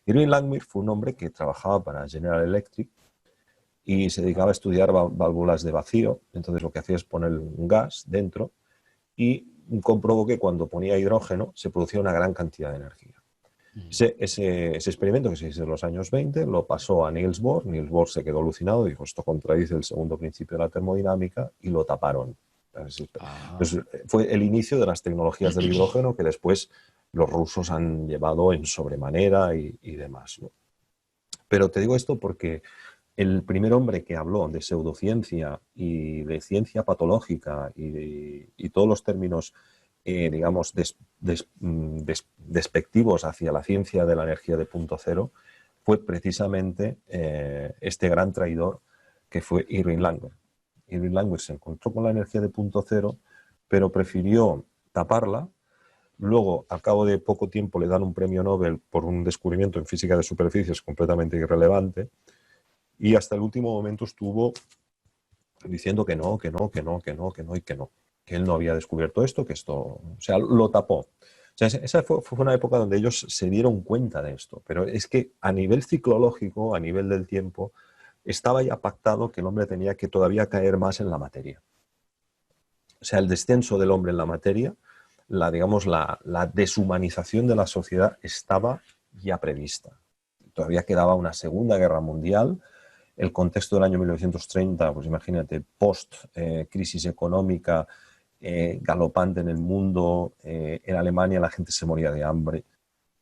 Irving Langmuir fue un hombre que trabajaba para General Electric y se dedicaba a estudiar válvulas de vacío. Entonces lo que hacía es poner un gas dentro y comprobó que cuando ponía hidrógeno se producía una gran cantidad de energía. Ese experimento que se hizo en los años 20 lo pasó a Niels Bohr. Niels Bohr se quedó alucinado, dijo, esto contradice el segundo principio de la termodinámica, y lo taparon. Entonces, fue el inicio de las tecnologías del hidrógeno que después los rusos han llevado en sobremanera y demás, ¿no? Pero te digo esto porque el primer hombre que habló de pseudociencia y de ciencia patológica y todos los términos, digamos, despectivos hacia la ciencia de la energía de punto cero, fue precisamente este gran traidor que fue Irving Langmuir. Irving Langmuir se encontró con la energía de punto cero, pero prefirió taparla. Luego, al cabo de poco tiempo, le dan un premio Nobel por un descubrimiento en física de superficies completamente irrelevante, y hasta el último momento estuvo diciendo que no, que no, que no, que no, que no y que no. Que él no había descubierto esto, que esto... O sea, lo tapó. O sea, esa fue una época donde ellos se dieron cuenta de esto. Pero es que a nivel ciclológico, a nivel del tiempo, estaba ya pactado que el hombre tenía que todavía caer más en la materia. O sea, el descenso del hombre en la materia, digamos, la deshumanización de la sociedad estaba ya prevista. Todavía quedaba una Segunda Guerra Mundial. El contexto del año 1930, pues imagínate, post-crisis económica galopante en el mundo. En Alemania la gente se moría de hambre.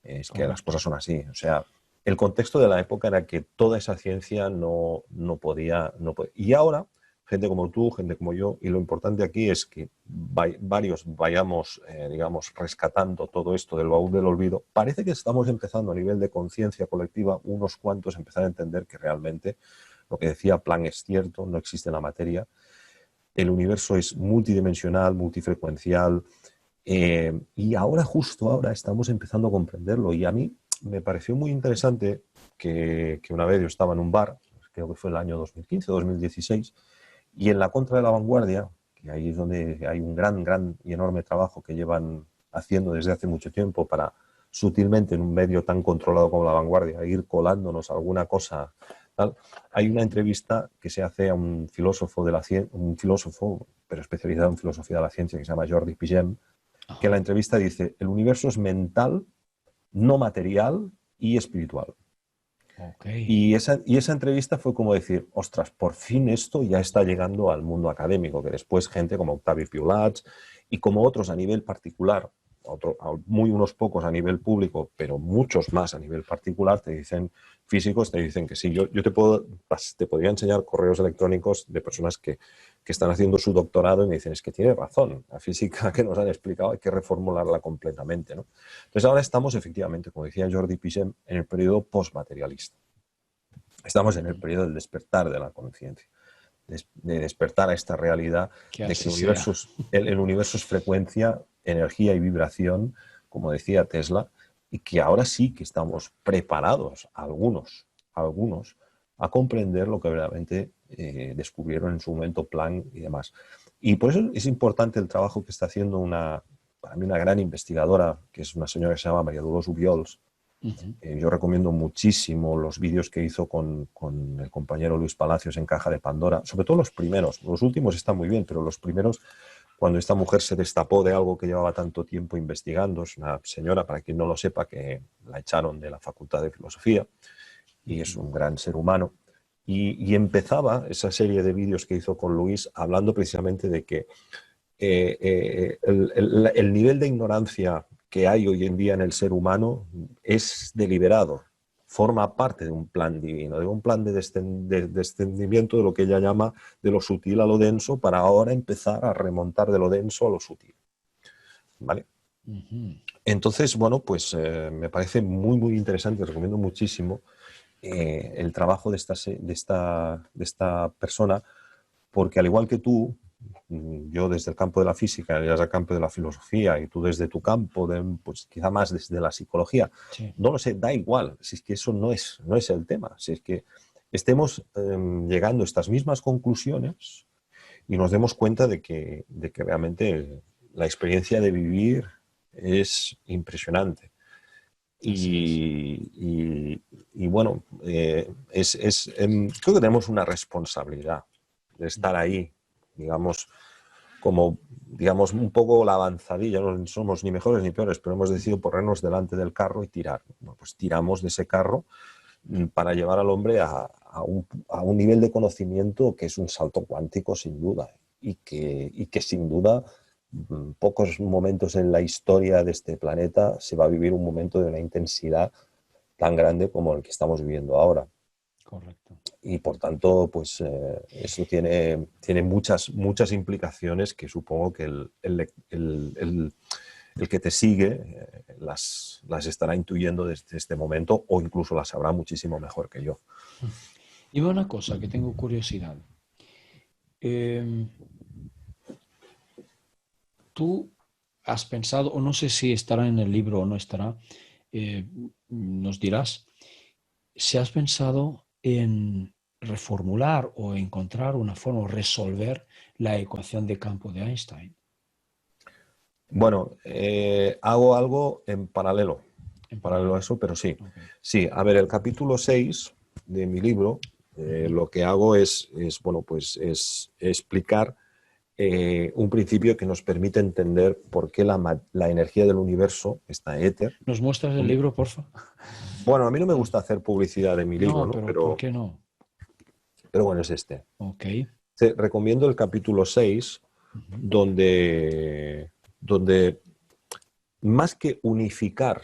Es que las cosas son así. O sea, el contexto de la época era que toda esa ciencia no podía. Y ahora, gente como tú, gente como yo, y lo importante aquí es que varios vayamos, digamos, rescatando todo esto del baúl del olvido. Parece que estamos empezando a nivel de conciencia colectiva, unos cuantos, empezar a entender que realmente lo que decía Planck es cierto, no existe la materia. El universo es multidimensional, multifrecuencial, y ahora, justo ahora, estamos empezando a comprenderlo. Y a mí me pareció muy interesante que una vez yo estaba en un bar, creo que fue el año 2015, 2016, y en la Contra de la Vanguardia, que ahí es donde hay un gran y enorme trabajo que llevan haciendo desde hace mucho tiempo para sutilmente en un medio tan controlado como la Vanguardia ir colándonos alguna cosa tal. Hay una entrevista que se hace a un filósofo pero especializado en filosofía de la ciencia, que se llama Jordi Pigem, que en la entrevista dice: el universo es mental, no material y espiritual. Y esa entrevista fue como decir, ostras, por fin esto ya está llegando al mundo académico, que después gente como Octavio Piulats y como otros a nivel particular, muy unos pocos a nivel público, pero muchos más a nivel particular, te dicen, físicos, te dicen que sí. Yo te podría enseñar correos electrónicos de personas que están haciendo su doctorado y me dicen, es que tiene razón, la física que nos han explicado hay que reformularla completamente, ¿no? Entonces ahora estamos efectivamente, como decía Jordi Pigem, en el periodo postmaterialista. Estamos en el periodo del despertar de la conciencia, de despertar a esta realidad de que el universo es frecuencia, energía y vibración, como decía Tesla, y que ahora sí que estamos preparados, algunos, a comprender lo que verdaderamente descubrieron en su momento Planck y demás. Y por eso es importante el trabajo que está haciendo para mí una gran investigadora, que es una señora que se llama María Dolors Ubiols. Yo recomiendo muchísimo los vídeos que hizo con el compañero Luis Palacios en Caja de Pandora, sobre todo los primeros. Los últimos están muy bien, pero los primeros cuando esta mujer se destapó de algo que llevaba tanto tiempo investigando. Es una señora, para quien no lo sepa, que la echaron de la Facultad de Filosofía y es un gran ser humano. Y empezaba esa serie de vídeos que hizo con Luis hablando precisamente de que el nivel de ignorancia que hay hoy en día en el ser humano es deliberado, forma parte de un plan divino, de un plan de descendimiento de lo que ella llama de lo sutil a lo denso, para ahora empezar a remontar de lo denso a lo sutil. ¿Vale? Entonces, bueno, pues me parece muy, muy interesante, recomiendo muchísimo el trabajo de esta persona, porque al igual que tú, yo desde el campo de la física, ella desde el campo de la filosofía y tú desde tu campo, pues quizá más desde la psicología,
Sí.
no lo sé, da igual, si es que eso no es el tema, si es que estemos llegando a estas mismas conclusiones y nos demos cuenta de que realmente la experiencia de vivir es impresionante. Y bueno, creo que tenemos una responsabilidad de estar ahí, digamos, como digamos un poco la avanzadilla. No somos ni mejores ni peores, pero hemos decidido ponernos delante del carro y tirar. Bueno, pues tiramos de ese carro para llevar al hombre a un nivel de conocimiento que es un salto cuántico sin duda, y que sin duda pocos momentos en la historia de este planeta se va a vivir un momento de una intensidad tan grande como el que estamos viviendo ahora.
Correcto.
Y por tanto, pues eso tiene muchas implicaciones que supongo que el que te sigue las estará intuyendo desde este momento, o incluso las sabrá muchísimo mejor que yo.
Y una cosa que tengo curiosidad. Tú has pensado, o no sé si estará en el libro o no estará, nos dirás, si has pensado en reformular o encontrar una forma o resolver la ecuación de campo de Einstein.
Bueno, hago algo en paralelo a eso, pero sí.
Okay.
Sí, a ver, el capítulo 6 de mi libro, lo que hago es explicar un principio que nos permite entender por qué la energía del universo, esta éter...
¿Nos muestras el libro, porfa?
Bueno, a mí no me gusta hacer publicidad de mi libro, ¿no?
Pero ¿por qué no?
Pero bueno, es este.
Ok.
Te recomiendo el capítulo 6, donde más que unificar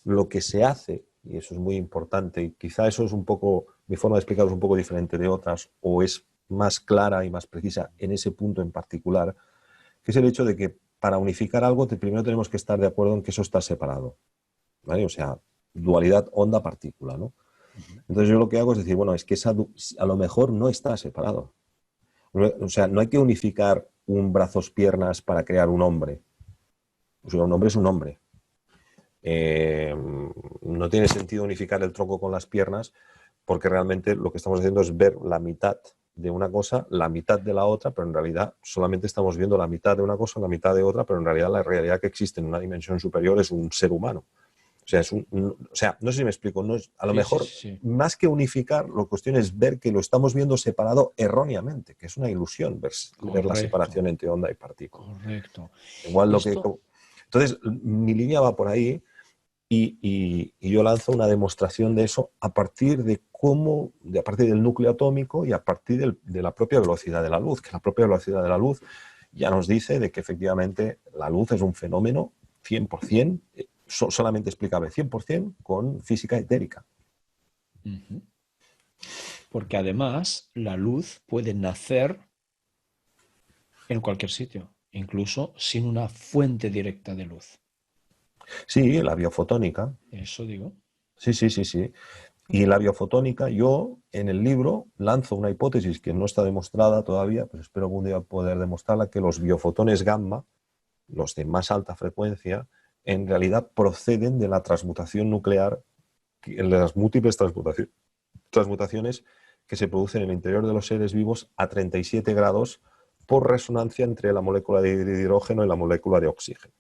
lo que se hace, y eso es muy importante, y quizá eso es un poco, mi forma de explicarlo es un poco diferente de otras, o es más clara y más precisa en ese punto en particular, que es el hecho de que para unificar algo primero tenemos que estar de acuerdo en que eso está separado, ¿vale? O sea, dualidad onda-partícula, ¿no? Entonces yo lo que hago es decir, bueno, es que a lo mejor no está separado. O sea, no hay que unificar un brazos-piernas para crear un hombre. O sea, un hombre es un hombre. No tiene sentido unificar el tronco con las piernas, porque realmente lo que estamos haciendo es ver la mitad de una cosa, la mitad de la otra, pero en realidad solamente estamos viendo la mitad de una cosa, la mitad de otra, pero en realidad la realidad que existe en una dimensión superior es un ser humano. O sea, no sé si me explico. No es, a lo mejor, más que unificar, la cuestión es ver que lo estamos viendo separado erróneamente, que es una ilusión ver la separación entre onda y partícula.
Correcto.
Igual entonces, mi línea va por ahí, y yo lanzo una demostración de eso a partir de a partir del núcleo atómico y a partir de la propia velocidad de la luz, que la propia velocidad de la luz ya nos dice de que efectivamente la luz es un fenómeno 100%, solamente explicable 100% con física etérica.
Porque además la luz puede nacer en cualquier sitio, incluso sin una fuente directa de luz.
Sí, la biofotónica.
Eso digo.
Sí. Y la biofotónica, yo en el libro lanzo una hipótesis que no está demostrada todavía, pero espero algún día poder demostrarla, que los biofotones gamma, los de más alta frecuencia, en realidad proceden de la transmutación nuclear, de las múltiples transmutaciones que se producen en el interior de los seres vivos a 37 grados por resonancia entre la molécula de hidrógeno y la molécula de oxígeno.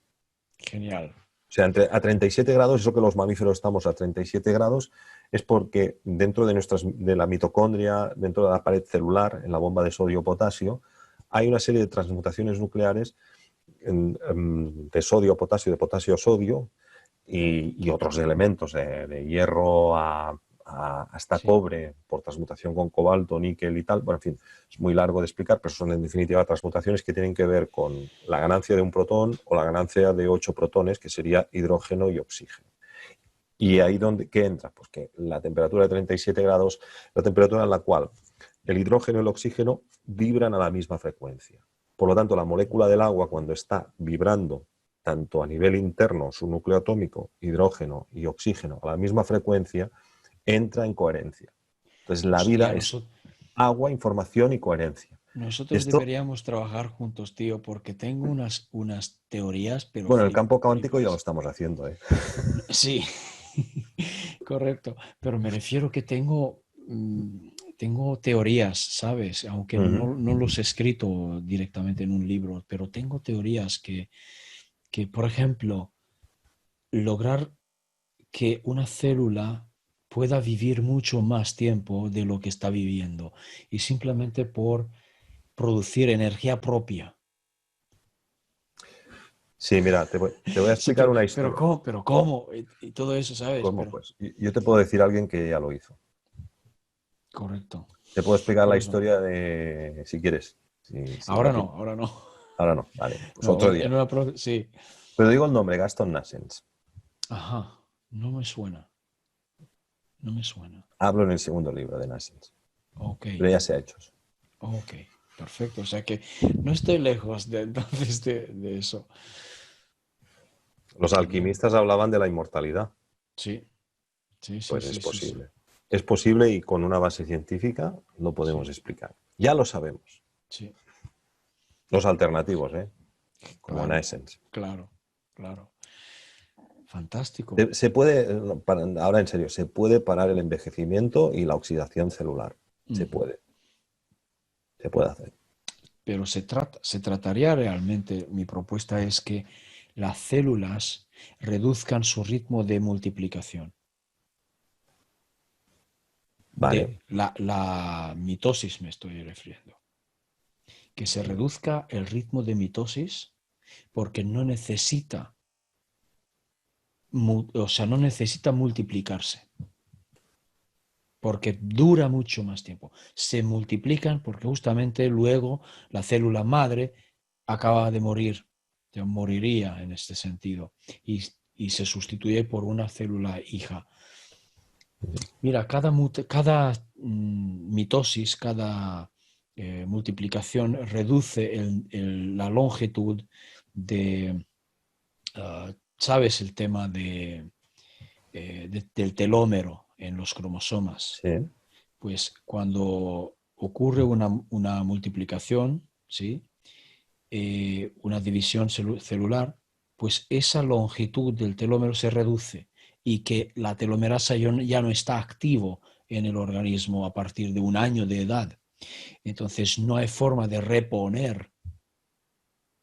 Genial.
O sea, a 37 grados, eso que los mamíferos estamos a 37 grados, es porque dentro de la mitocondria, dentro de la pared celular, en la bomba de sodio-potasio, hay una serie de transmutaciones nucleares de sodio a potasio, de potasio a sodio y otros elementos, de hierro hasta
Sí.
cobre por transmutación con cobalto, níquel y tal. Bueno, en fin, es muy largo de explicar, pero son en definitiva transmutaciones que tienen que ver con la ganancia de un protón o la ganancia de 8 protones, que sería hidrógeno y oxígeno. Y ahí ¿qué entra? Pues que la temperatura de 37 grados, la temperatura en la cual el hidrógeno y el oxígeno vibran a la misma frecuencia. Por lo tanto, la molécula del agua, cuando está vibrando tanto a nivel interno, su núcleo atómico, hidrógeno y oxígeno, a la misma frecuencia, entra en coherencia. Entonces, la
Hostia,
vida es agua, información y coherencia.
nosotros
Esto,
deberíamos trabajar juntos, tío, porque tengo unas teorías, pero
bueno, el campo cuántico ya lo
flipas.
estamos haciendo, ¿eh?
Sí, correcto. Pero me refiero que tengo teorías, ¿sabes? Aunque
Ujú.
no los he escrito directamente en un libro, pero tengo teorías que, por ejemplo, lograr que una célula pueda vivir mucho más tiempo de lo que está viviendo y simplemente por producir energía propia.
Sí, mira, te voy a
Sí,
explicar una
pero
historia.
¿cómo? ¿Pero cómo? Y todo eso, ¿sabes?
¿Cómo?
Pero,
Pues yo te puedo decir a alguien que ya lo hizo.
correcto.
Te puedo explicar
Por
la
eso.
historia de, si quieres, si lo
Ahora
quieres.
no, ahora no.
Ahora no, vale, pues
No,
otro día.
sí.
Pero digo el nombre, Gaston Nassens.
Ajá, no me suena, no me suena.
Hablo en el segundo libro de Nassens,
Ok,
pero ya se ha hecho.
ok, perfecto. O sea que no estoy lejos de, entonces de eso.
Los
Qué bien.
alquimistas hablaban de la inmortalidad.
Sí, sí, sí,
Pues es
sí, sí, sí.
posible. Es posible y con una base científica lo podemos
Sí,
explicar. Ya lo sabemos.
sí,
Los alternativos, ¿eh? Como
claro,
Nassens.
claro, claro. Fantástico.
Se puede, ahora en serio, se puede parar el envejecimiento y la oxidación celular.
Ujú.
Se puede hacer.
Pero se trataría realmente, mi propuesta es que las células reduzcan su ritmo de multiplicación.
Vale.
La mitosis me estoy refiriendo. Que se reduzca el ritmo de mitosis porque no necesita, o sea, no necesita multiplicarse, porque dura mucho más tiempo. Se multiplican porque justamente luego la célula madre acaba de morir, moriría en este sentido, y se sustituye por una célula hija. Mira, cada mitosis, cada multiplicación reduce la longitud de, ¿sabes? El tema del telómero en los cromosomas.
Sí.
Pues cuando ocurre una multiplicación, ¿sí? Una división celular, pues esa longitud del telómero se reduce y que la telomerasa ya no está activo en el organismo a partir de un año de edad. Entonces no hay forma de reponer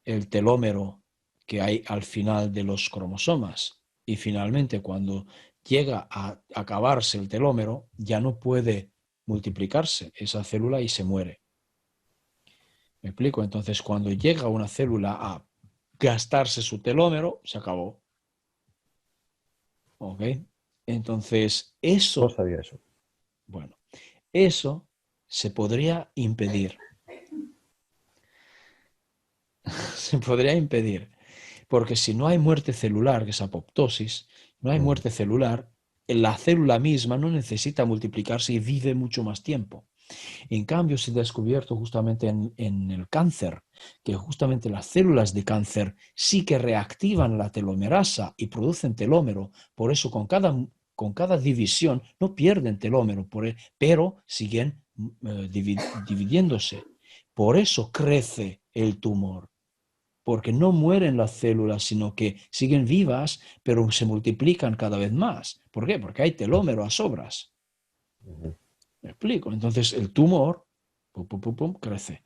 el telómero que hay al final de los cromosomas. Y finalmente, cuando llega a acabarse el telómero, ya no puede multiplicarse esa célula y se muere. ¿Me explico? Entonces, cuando llega una célula a gastarse su telómero, se acabó. ¿Ok? Entonces,
No
eso,
sabía eso.
bueno, eso se podría impedir. Se podría impedir. Porque si no hay muerte celular, que es apoptosis, no hay
Mm.
muerte celular, la célula misma no necesita multiplicarse y vive mucho más tiempo. En cambio, se ha descubierto justamente en el cáncer que justamente las células de cáncer sí que reactivan la telomerasa y producen telómero. Por eso con cada división no pierden telómero, pero siguen dividiéndose. Por eso crece el tumor, porque no mueren las células, sino que siguen vivas, pero se multiplican cada vez más. ¿Por qué? Porque hay telómero a sobras.
Ujú.
¿Me explico? Entonces el tumor pum, pum, pum, pum, crece.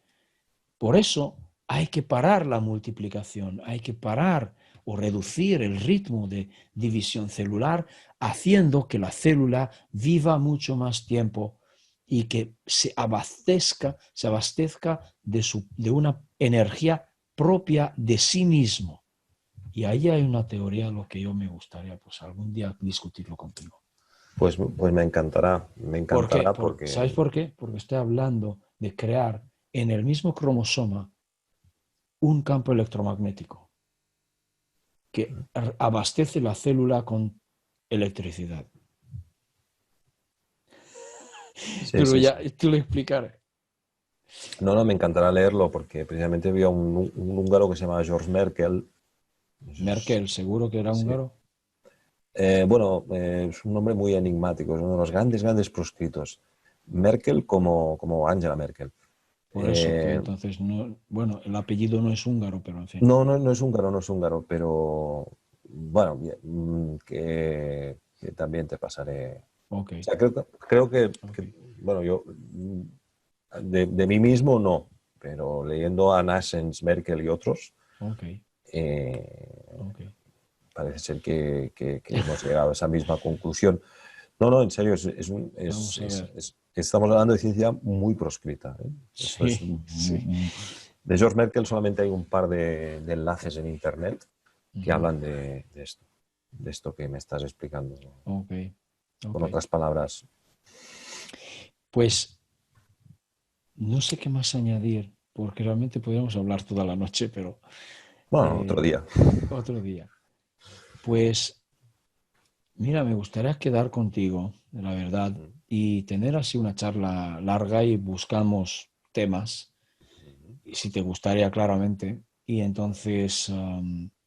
Por eso hay que parar la multiplicación, hay que parar o reducir el ritmo de división celular, haciendo que la célula viva mucho más tiempo y que se abastezca de una energía propia de sí mismo. Y ahí hay una teoría, lo que yo me gustaría pues algún día discutirlo contigo.
Pues me
¿Por qué?
encantará
¿Sabes
porque
por qué? Porque estoy hablando de crear en el mismo cromosoma un campo electromagnético que abastece la célula con electricidad.
sí,
Pero
sí, sí.
ya te lo explicaré.
No, no, me encantará leerlo porque precisamente vi a un húngaro que se llama George Merkel. No sé
Merkel, seguro que era
sí.
húngaro.
Bueno, es un nombre muy enigmático, es uno de los grandes, grandes proscritos. Merkel como Angela Merkel.
Por eso que
Eh,
entonces no, bueno, el apellido no es húngaro, pero en fin.
no, no, no es húngaro, no es húngaro, pero bueno, bien, que también te pasaré.
Ok,
O sea, creo
ok,
bueno, yo de mí mismo no, pero leyendo a Nassens, Merkel y otros,
ok,
eh,
ok.
parece ser que hemos llegado a esa misma conclusión. No, no, en serio,
Vamos a ver.
estamos hablando de ciencia muy proscrita, ¿eh? Esto es,
Sí, sí.
de George Merkel solamente hay un par de enlaces en Internet que
Ujú.
hablan de esto que me estás explicando, ¿no?
Ok,
Con
ok.
otras palabras.
Pues no sé qué más añadir, porque realmente podríamos hablar toda la noche, pero
Bueno, otro
eh,
día.
otro día. Pues mira, me gustaría quedar contigo, la verdad, y tener así una charla larga y buscamos temas, y si te gustaría claramente, y entonces,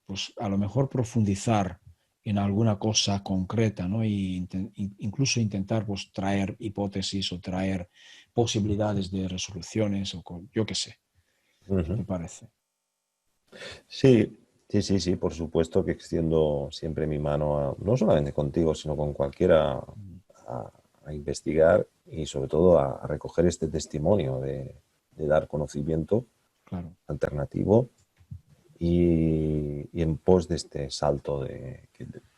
pues a lo mejor profundizar en alguna cosa concreta, ¿no? Y incluso intentar pues traer hipótesis o traer posibilidades de resoluciones o yo qué sé. ¿Qué te
Ujú.
parece?
Sí, sí, sí, sí, por supuesto que extiendo siempre mi mano no solamente contigo, sino con cualquiera a, a investigar y sobre todo a recoger este testimonio de dar conocimiento
Claro,
alternativo y en pos de este salto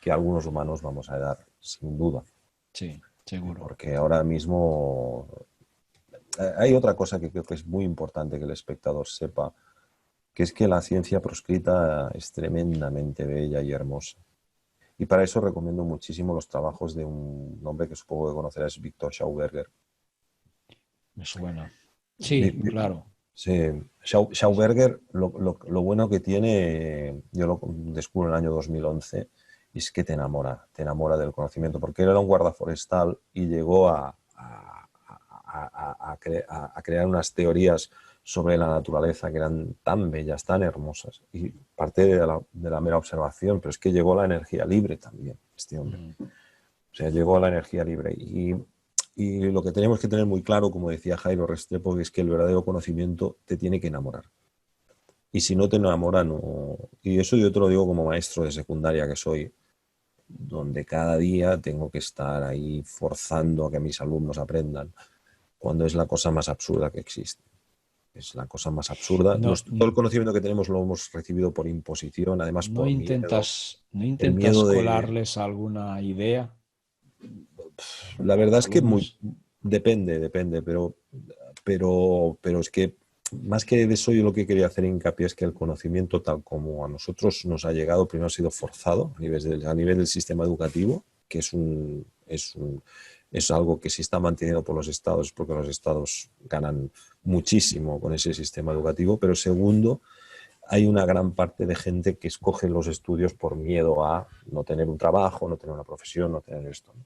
que algunos humanos vamos a dar, sin duda.
sí, seguro.
Porque ahora mismo hay otra cosa que creo que es muy importante que el espectador sepa, que es que la ciencia proscrita es tremendamente bella y hermosa. Y para eso recomiendo muchísimo los trabajos de un hombre que supongo que conocerás, Víctor Schauberger.
Me suena.
Vi-
Sí,
vi-
claro.
sí,
Sí, sí.
Schauberger, lo bueno que tiene, yo lo descubro en el año 2011, es que te enamora del conocimiento, porque él era un guarda forestal y llegó a crear unas teorías sobre la naturaleza que eran tan bellas, tan hermosas, y parte de la mera observación, pero es que llegó a la energía libre también, este hombre.
Mm,
O sea, llegó a la energía libre. Y lo que tenemos que tener muy claro, como decía Jairo Restrepo, es que el verdadero conocimiento te tiene que enamorar. Y si no te enamora, no. Y eso yo te lo digo como maestro de secundaria que soy, donde cada día tengo que estar ahí forzando a que mis alumnos aprendan, cuando es la cosa más absurda que existe. Es la cosa más absurda.
No,
Todo el conocimiento que tenemos lo hemos recibido por imposición, además
no
por miedo.
no
El
intentas
miedo de,
colarles alguna idea
la
a los
verdad es que
alumnos.
depende, pero es que más que de eso yo lo que quería hacer hincapié es que el conocimiento tal como a nosotros nos ha llegado, primero ha sido forzado a nivel del sistema educativo, que es algo que se está manteniendo por los estados, porque los estados ganan muchísimo con ese sistema educativo, pero segundo, hay una gran parte de gente que escoge los estudios por miedo a no tener un trabajo, no tener una profesión, no tener esto, ¿no?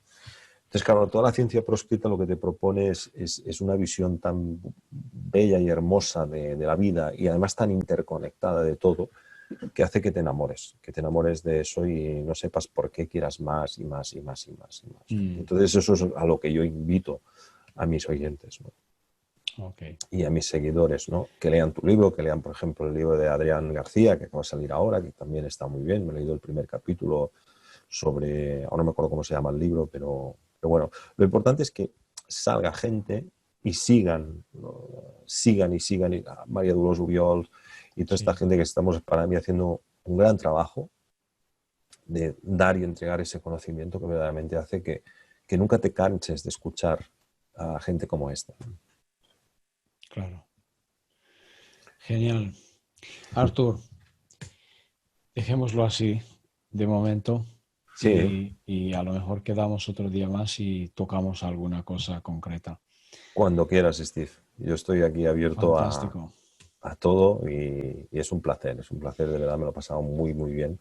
Entonces, claro, toda la ciencia proscrita lo que te propone es una visión tan bella y hermosa de la vida y además tan interconectada de todo que hace que te enamores de eso y no sepas por qué quieras más y más y más y más y más.
Mm,
Entonces, eso es a lo que yo invito a mis oyentes, ¿no?
ok,
Y a mis seguidores, ¿no? Que lean tu libro, que lean, por ejemplo, el libro de Adrián García, que acaba de salir ahora, que también está muy bien. Me he leído el primer capítulo sobre, ahora no me acuerdo cómo se llama el libro, pero bueno, lo importante es que salga gente y sigan, ¿no? Sigan y sigan, y a María Dolors Ubiols y toda esta
sí.
gente que estamos para mí haciendo un gran trabajo de dar y entregar ese conocimiento que verdaderamente hace que nunca te canses de escuchar a gente como esta.
Claro. Genial. Artur, dejémoslo así de momento
Sí,
y a lo mejor quedamos otro día más y tocamos alguna cosa concreta.
cuando quieras, Steve. Yo estoy aquí abierto
Fantástico.
a todo y es un placer, de verdad, me lo he pasado muy, muy bien.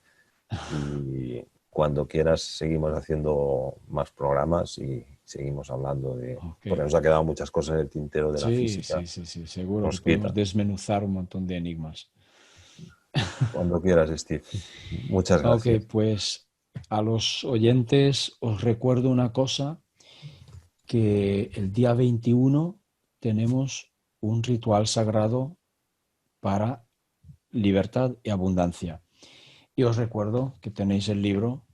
Y cuando quieras seguimos haciendo más programas y seguimos hablando
Ok.
porque nos ha quedado muchas cosas en el tintero de la
Sí,
física
sí, sí, sí. Seguro que podemos
proscrita.
desmenuzar un montón de enigmas.
Cuando quieras, Steve. Muchas
Ok,
gracias.
pues a los oyentes os recuerdo una cosa, que el día 21 tenemos un ritual sagrado para libertad y abundancia. Y os recuerdo que tenéis el libro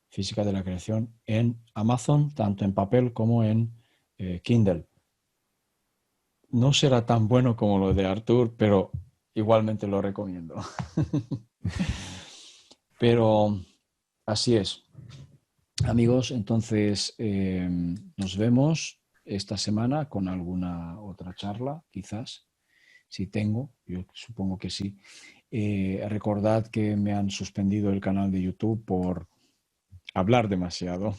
Física de la Creación en Amazon, tanto en papel como en Kindle. No será tan bueno como lo de Artur, pero igualmente lo recomiendo. Pero así es. Amigos, entonces nos vemos esta semana con alguna otra charla, quizás, si tengo, yo supongo que sí. Recordad que me han suspendido el canal de YouTube por hablar demasiado,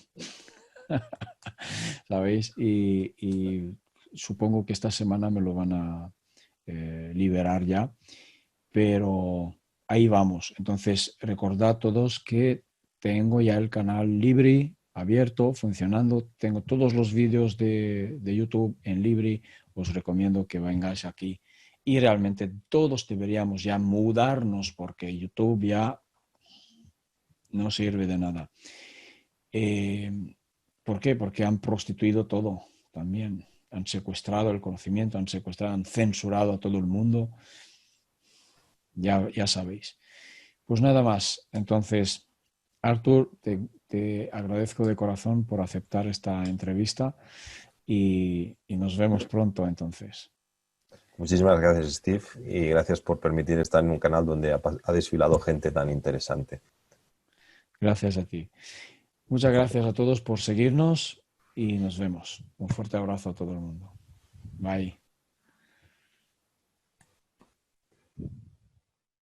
¿sabéis? Y supongo que esta semana me lo van a liberar ya, pero ahí vamos. Entonces, recordad todos que tengo ya el canal Libri abierto, funcionando. Tengo todos los vídeos de YouTube en Libri. Os recomiendo que vengáis aquí. Y realmente todos deberíamos ya mudarnos porque YouTube ya no sirve de nada. Eh, ¿Por qué? Porque han prostituido todo también. Han secuestrado el conocimiento, han secuestrado, han censurado a todo el mundo. Ya sabéis. Pues nada más. Entonces, Artur, te agradezco de corazón por aceptar esta entrevista y nos vemos pronto entonces.
Muchísimas gracias, Steve, y gracias por permitir estar en un canal donde ha desfilado gente tan interesante.
Gracias a ti. Muchas gracias a todos por seguirnos y nos vemos. Un fuerte abrazo a todo el mundo. Bye.